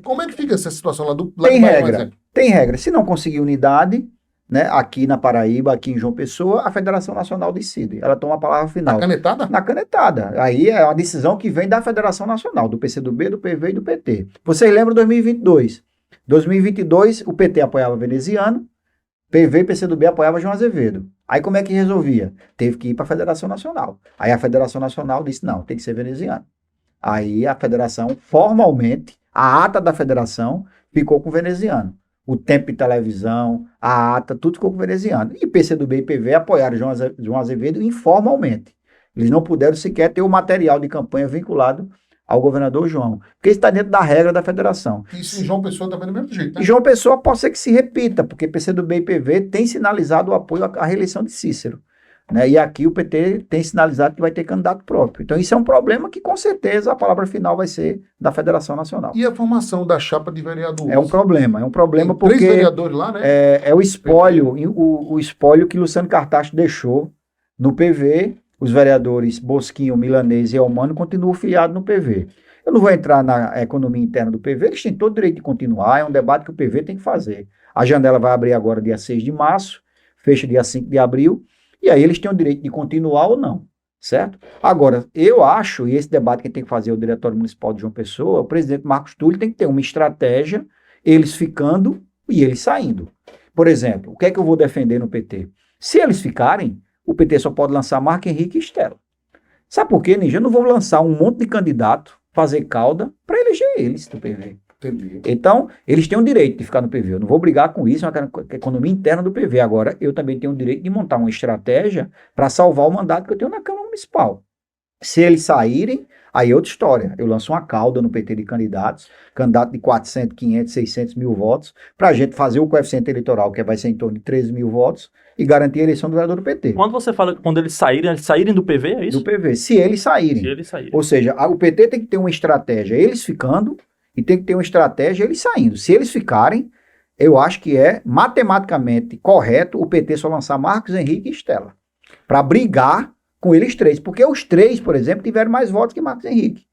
Como é que fica essa situação lá do Tem regra. Tem regra. Se não conseguir unidade, né, aqui na Paraíba, aqui em João Pessoa, a Federação Nacional decide. Ela toma a palavra final. Na canetada? Na canetada. Aí é uma decisão que vem da Federação Nacional, do PCdoB, do PV e do PT. Vocês lembram de 2022? 2022, o PT apoiava Veneziano, PV e PCdoB apoiava João Azevedo. Aí como é que resolvia? Teve que ir para a Federação Nacional. Aí a Federação Nacional disse, não, tem que ser veneziano. Aí a federação, formalmente, a ata da federação ficou com o veneziano. O tempo de televisão, a ata, tudo ficou com o veneziano. E PCdoB e PV apoiaram João Azevedo informalmente. Eles não puderam sequer ter o material de campanha vinculado ao governador João. Porque isso está dentro da regra da federação. Isso em João Pessoa também do mesmo jeito, né? Em João Pessoa pode ser que se repita, porque PCdoB e PV têm sinalizado o apoio à reeleição de Cícero. Né? E aqui o PT tem sinalizado que vai ter candidato próprio. Então isso é um problema que com certeza a palavra final vai ser da Federação Nacional. E a formação da chapa de vereadores? É um problema tem porque 3 vereadores lá, né? É o espólio, o espólio que Luciano Cartacho deixou no PV. Os vereadores Bosquinho, Milanês e Elmano continuam filiados no PV. Eu não vou entrar na economia interna do PV, eles têm todo o direito de continuar, é um debate que o PV tem que fazer. A janela vai abrir agora dia 6 de março, fecha dia 5 de abril, e aí eles têm o direito de continuar ou não, certo? Agora, eu acho, e esse debate quem tem que fazer é o Diretório Municipal de João Pessoa, o presidente Marcos Túlio tem que ter uma estratégia, eles ficando e eles saindo. Por exemplo, o que é que eu vou defender no PT? Se eles ficarem, o PT só pode lançar Marco Henrique e Estela. Sabe por quê, Ninja? Eu não vou lançar um monte de candidato, fazer cauda, para eleger eles do PV. Entendi. Então, eles têm o direito de ficar no PV. Eu não vou brigar com isso, é uma economia interna do PV. Agora, eu também tenho o direito de montar uma estratégia para salvar o mandato que eu tenho na Câmara Municipal. Se eles saírem, aí é outra história. Eu lanço uma cauda no PT de candidatos, candidato de 400, 500, 600 mil votos, para a gente fazer o coeficiente eleitoral, que vai ser em torno de 13 mil votos, e garantir a eleição do vereador do PT. Quando você fala, quando eles saírem do PV, é isso? Do PV, se eles saírem. Se eles saírem. Ou seja, o PT tem que ter uma estratégia, eles ficando, e tem que ter uma estratégia, eles saindo. Se eles ficarem, eu acho que é matematicamente correto o PT só lançar Marcos Henrique e Estela, para brigar com eles 3, porque os 3, por exemplo, tiveram mais votos que Marcos Henrique.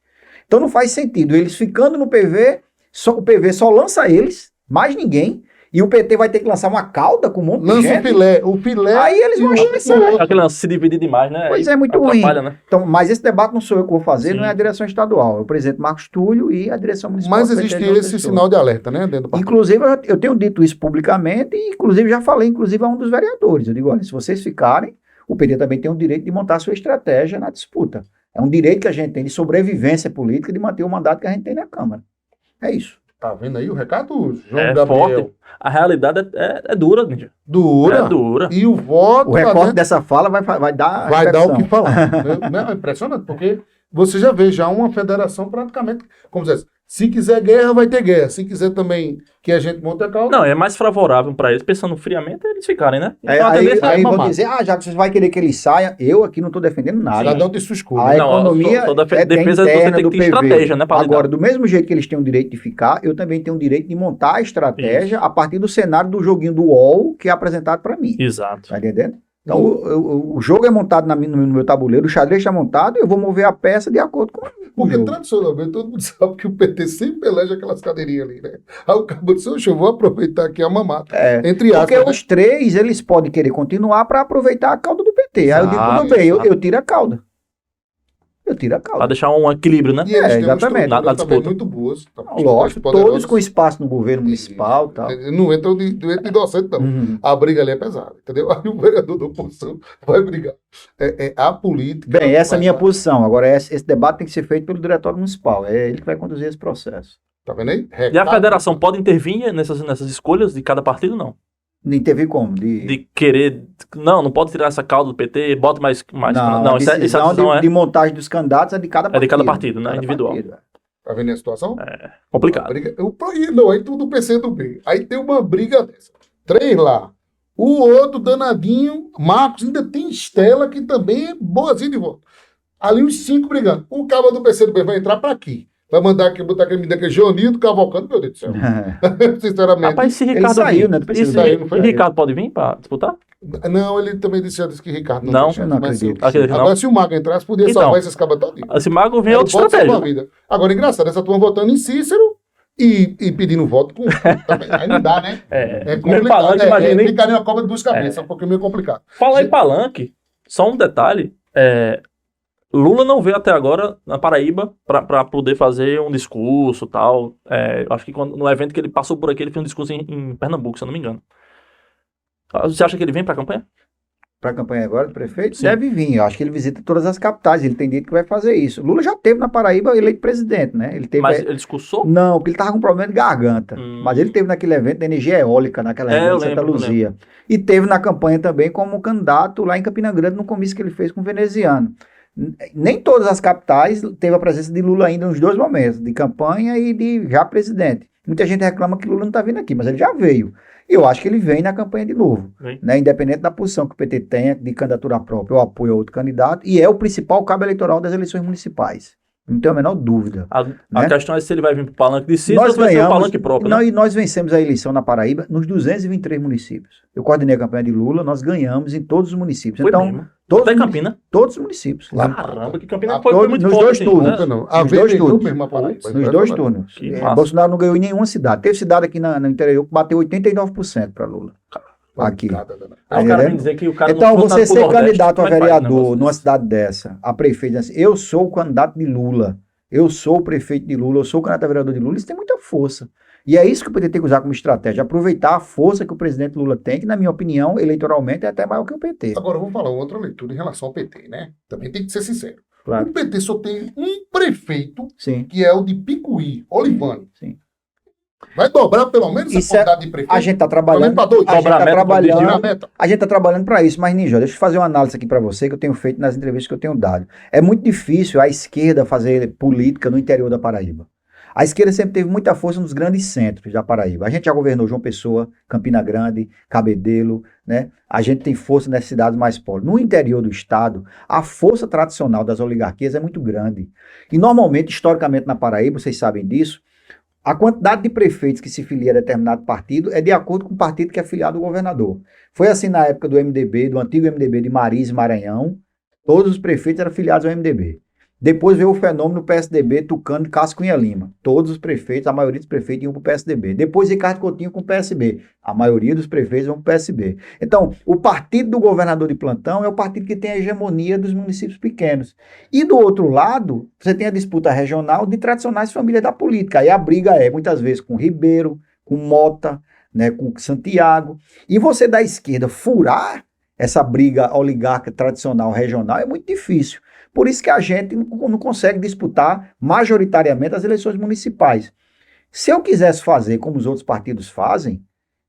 Então não faz sentido eles ficando no PV, o PV só lança eles, mais ninguém, e o PT vai ter que lançar uma cauda com um monte de gente. O filé. Aí eles vão achar isso. Aquele lance se dividir demais, né? Pois é, muito ruim. Né? Então, mas esse debate não sou eu que vou fazer, Sim. não é a direção estadual, é o presidente Marcos Túlio e a direção municipal. Mas existe esse sinal de alerta, né? Dentro do partido. Inclusive, eu tenho dito isso publicamente, e inclusive já falei, inclusive, a um dos vereadores. Eu digo, olha, se vocês ficarem, o PT também tem o direito de montar sua estratégia na disputa. É um direito que a gente tem de sobrevivência política, de manter o mandato que a gente tem na Câmara. É isso. Tá vendo aí o recado, João É Gabriel? forte. A realidade é dura, Ninja. Dura. É dura. E o voto... O recorte dessa fala vai dar vai dar o que repercussão. falar. Não, é impressionante, porque você já vê já uma federação praticamente, como se diz, se quiser guerra, vai ter guerra. Se quiser também que a gente monte a causa... Não, é mais favorável para eles, pensando friamente, eles ficarem, né? Aí, Então, a tendência é aí vão mamar. dizer, já que você vai querer que ele saia, eu aqui não estou defendendo nada. Cada um tem sua escolha. A Não, economia só é defesa você interna tem do que ter PV. estratégia, né, pra lidar. Agora, do mesmo jeito que eles têm o direito de ficar, eu também tenho o direito de montar a estratégia a partir do cenário do joguinho do UOL que é apresentado para mim. Exato. Tá entendendo? Então, o jogo é montado no meu tabuleiro, o xadrez está montado, eu vou mover a peça de acordo com o Porque jogo. tradicionalmente todo mundo sabe que o PT sempre elege aquelas cadeirinhas ali, né? Aí o cabo disse, "Oxe, eu vou aproveitar aqui a mamata." Entre aspas, Porque né? os três, eles podem querer continuar para aproveitar a cauda do PT. Aí eu digo, Exato, tudo bem, exato. eu tiro a cauda. Eu tiro a Pra cauda. deixar um equilíbrio, né? E eles têm uma exatamente. estrutura Na também disputa. muito boas. Tá? Lógico, todos com espaço no governo municipal e tal. Não entra de docente, não. Uhum. A briga ali é pesada, entendeu? Aí o vereador da oposição vai brigar. A política... Bem, essa é a vai minha dar. posição. Agora, esse debate tem que ser feito pelo diretório municipal. É ele que vai conduzir esse processo. Tá vendo aí? E a federação pode intervir nessas escolhas de cada partido, não? De intervir como? De querer... Não pode tirar essa cauda do PT, bota mais... Não, a essa decisão decisão de montagem dos candidatos é de cada partido. de cada partido, né? Cada Individual. partido, é. Tá vendo a situação? Complicado. Não, aí tudo PC do B. Aí tem uma briga dessa. 3 lá. O outro danadinho, Marcos, ainda tem Estela, que também é boazinha de voto. Ali os 5 brigando. O cabo do PC do B vai entrar pra aqui. Vai mandar aqui, botar aquele menino que é Joanildo Cavalcante, meu Deus do céu. Sinceramente. Rapaz, se Ele Ricardo saiu, vir, né, do PCdoB. e se Não foi? Ricardo pode vir pra disputar? Não, ele também já disse que Ricardo Não, tem eu chance, não mas acredito. Acredito não. agora, se o Mago entrasse, podia Então, salvar esses cabas todinhos. Esse mago vem Ele outra pode salvar a estratégia. vida. Agora, engraçado, essa turma votando em Cícero e pedindo voto com. Também, aí não dá, né? É complicado. palanque, imagina, hein? Ficaria uma cobra de duas cabeças, um pouquinho meio complicado. Fala em palanque, só um detalhe. Lula não veio até agora na Paraíba para poder fazer um discurso e tal. Acho que no evento que ele passou por aqui, ele fez um discurso em Pernambuco, se eu não me engano. Você acha que ele vem para a campanha? Para a campanha agora do prefeito? Sim. Deve vir. Eu acho que ele visita todas as capitais. Ele tem dito que vai fazer isso. Lula já teve na Paraíba eleito presidente, né? Ele teve. Mas ele discursou? Não, porque ele estava com problema de garganta. Mas ele teve naquele evento da energia eólica, naquela região eu de Santa lembro, Luzia. E teve na campanha também como candidato lá em Campina Grande, no comício que ele fez com o veneziano. Nem todas as capitais teve a presença de Lula ainda nos dois momentos, de campanha e de já presidente. Muita gente reclama que Lula não está vindo aqui, mas ele já veio. E eu acho que ele vem na campanha de novo, né? Independente da posição que o PT tenha de candidatura própria ou apoio a outro candidato, e é o principal cabo eleitoral das eleições municipais. Não tenho a menor dúvida. A questão é se ele vai vir para o palanque de Cícero ou Nós se vai ser o ganhamos, palanque próprio. não, Né? e nós vencemos a eleição na Paraíba nos 223 municípios. Eu coordenei a campanha de Lula, nós ganhamos em todos os municípios. Foi Então, mesmo. todos Até os Campina. Todos os municípios. Caramba, que Campina Ah, foi muito nos forte. dois assim, turnos. né? Não, a Nos dois VDU turnos. mesmo, a Paraíba. Nos dois turnos. Que massa. Bolsonaro não ganhou em nenhuma cidade. Teve cidade aqui no interior que bateu 89% para Lula. Aqui. Aí o cara vem dizer que o cara Então, não foi você votado pro ser Nordeste, candidato a como é que faz um vereador negócio numa desse? cidade dessa, a prefeito, assim, eu sou o candidato de Lula, eu sou o prefeito de Lula, eu sou o candidato a vereador de Lula, isso tem muita força. E é isso que o PT tem que usar como estratégia, aproveitar a força que o presidente Lula tem, que na minha opinião, eleitoralmente, é até maior que o PT. Agora, eu vou falar outra leitura em relação ao PT, né? Também tem que ser sincero. Claro. O PT só tem um prefeito, Sim. que é o de Picuí, Olivane. Sim. Vai dobrar pelo menos Isso a quantidade de prefeito? A gente está Pelo trabalhando. menos para dois. A gente Dobrar está a meta, Tirar a trabalhando. meta. A gente está trabalhando para isso, mas Ninja, deixa eu fazer uma análise aqui para você que eu tenho feito nas entrevistas que eu tenho dado. É muito difícil a esquerda fazer política no interior da Paraíba. A esquerda sempre teve muita força nos grandes centros da Paraíba. A gente já governou João Pessoa, Campina Grande, Cabedelo, né? A gente tem força nas cidades mais pobres. No interior do estado, a força tradicional das oligarquias é muito grande. E normalmente, historicamente na Paraíba, vocês sabem disso, a quantidade de prefeitos que se filia a determinado partido é de acordo com o partido que é afiliado ao governador. Foi assim na época do MDB, do antigo MDB de Mariz e Maranhão, todos os prefeitos eram filiados ao MDB. Depois veio o fenômeno PSDB, Tucano e Cássio Cunha Lima. Todos os prefeitos, a maioria dos prefeitos iam para o PSDB. Depois Ricardo Coutinho com o PSB. A maioria dos prefeitos vão para o PSB. Então, o partido do governador de plantão é o partido que tem a hegemonia dos municípios pequenos. E do outro lado, você tem a disputa regional de tradicionais famílias da política. Aí a briga é, muitas vezes, com Ribeiro, com Mota, né, com Santiago. E você da esquerda furar essa briga oligarca tradicional regional é muito difícil. Por isso que a gente não consegue disputar majoritariamente as eleições municipais. Se eu quisesse fazer como os outros partidos fazem,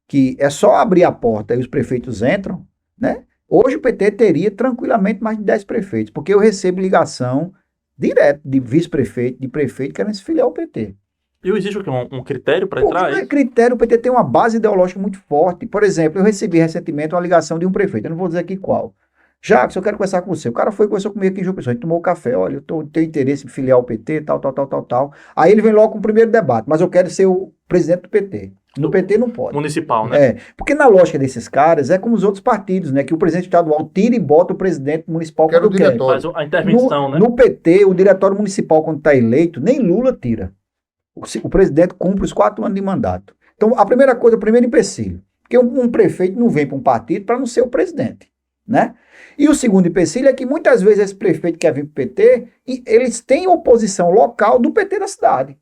que é só abrir a porta e os prefeitos entram, né? Hoje o PT teria tranquilamente mais de 10 prefeitos, porque eu recebo ligação direto de vice-prefeito, de prefeito querendo se filiar ao PT. E existe o quê? Um critério para entrar? Não é critério, o PT tem uma base ideológica muito forte. Por exemplo, eu recebi recentemente uma ligação de um prefeito, eu não vou dizer aqui qual. Jacques, eu quero conversar com você. O cara foi e conversou comigo aqui em João Pessoa, a gente tomou café, olha, eu tenho interesse em filiar ao PT, tal. Aí ele vem logo com o primeiro debate, mas eu quero ser o presidente do PT. No PT não pode. Municipal, né? Porque na lógica desses caras é como os outros partidos, né? Que o presidente estadual tira e bota o presidente municipal quando quer. Faz a intervenção, né? No PT, o diretório municipal, quando está eleito, nem Lula tira. O presidente cumpre os 4 anos de mandato. Então, a primeira coisa, o primeiro empecilho. Porque um prefeito não vem para um partido para não ser o presidente, né? E o segundo empecilho é que muitas vezes esse prefeito quer vir para o PT e eles têm oposição local do PT da cidade.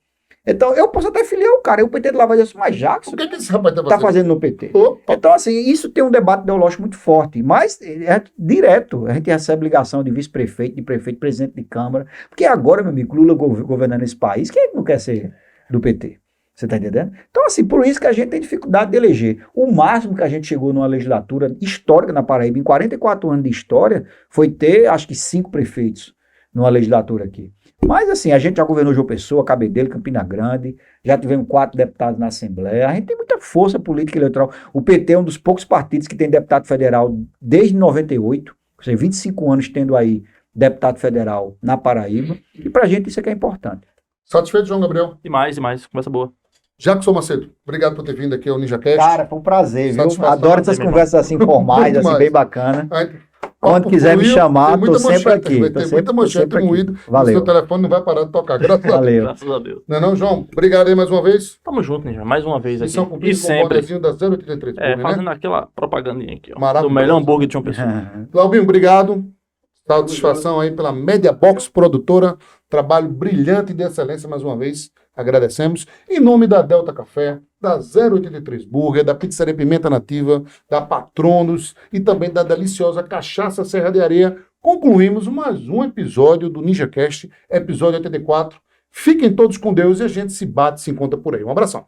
Então, eu posso até filiar o cara, e o PT de lá vai dizer assim, mas Jackson, O que esse rapaz tá fazendo no PT? Opa. Então, assim, isso tem um debate ideológico muito forte, mas é direto, a gente recebe ligação de vice-prefeito, de prefeito, presidente de Câmara, porque agora, meu amigo, Lula governando esse país, quem é que não quer ser do PT? Você tá entendendo? Então, assim, por isso que a gente tem dificuldade de eleger. O máximo que a gente chegou numa legislatura histórica na Paraíba, em 44 anos de história, foi ter, acho que 5 prefeitos numa legislatura aqui. Mas, assim, a gente já governou João Pessoa, Cabedelo, Campina Grande, já tivemos 4 deputados na Assembleia, a gente tem muita força política eleitoral. O PT é um dos poucos partidos que tem deputado federal desde 98, ou seja, 25 anos tendo aí deputado federal na Paraíba, e pra gente isso é que é importante. Satisfeito, João Gabriel? E mais, conversa boa. Jackson Macedo, obrigado por ter vindo aqui ao NinjaCast. Cara, foi um prazer, viu? Satisfação. Adoro essas conversas assim formais, Muito assim, mais. bem bacana. Aí, Quando quiser me chamar, tô sempre aqui. Vai ter muita manchete moída. O Valeu. seu telefone não vai parar de tocar, graças a Deus. Valeu. Graças a Deus. Não é não, João? Obrigado aí mais uma vez. Tamo junto, Ninja. Mais uma vez aqui. Missão cumprida E com o sempre. bonezinho da 083. Fazendo né? aquela propagandinha aqui, ó. Maravilhoso. Do melhor hambúrguer de João Pessoa. Claubinho, obrigado. Satisfação aí pela Media Box Produtora. Trabalho brilhante e de excelência mais uma vez. Agradecemos. Em nome da Delta Café, da 083 Burger, da Pizzaria Pimenta Nativa, da Patronos e também da deliciosa Cachaça Serra de Areia, concluímos mais um episódio do NinjaCast, episódio 84. Fiquem todos com Deus e a gente se bate, se encontra por aí. Um abração.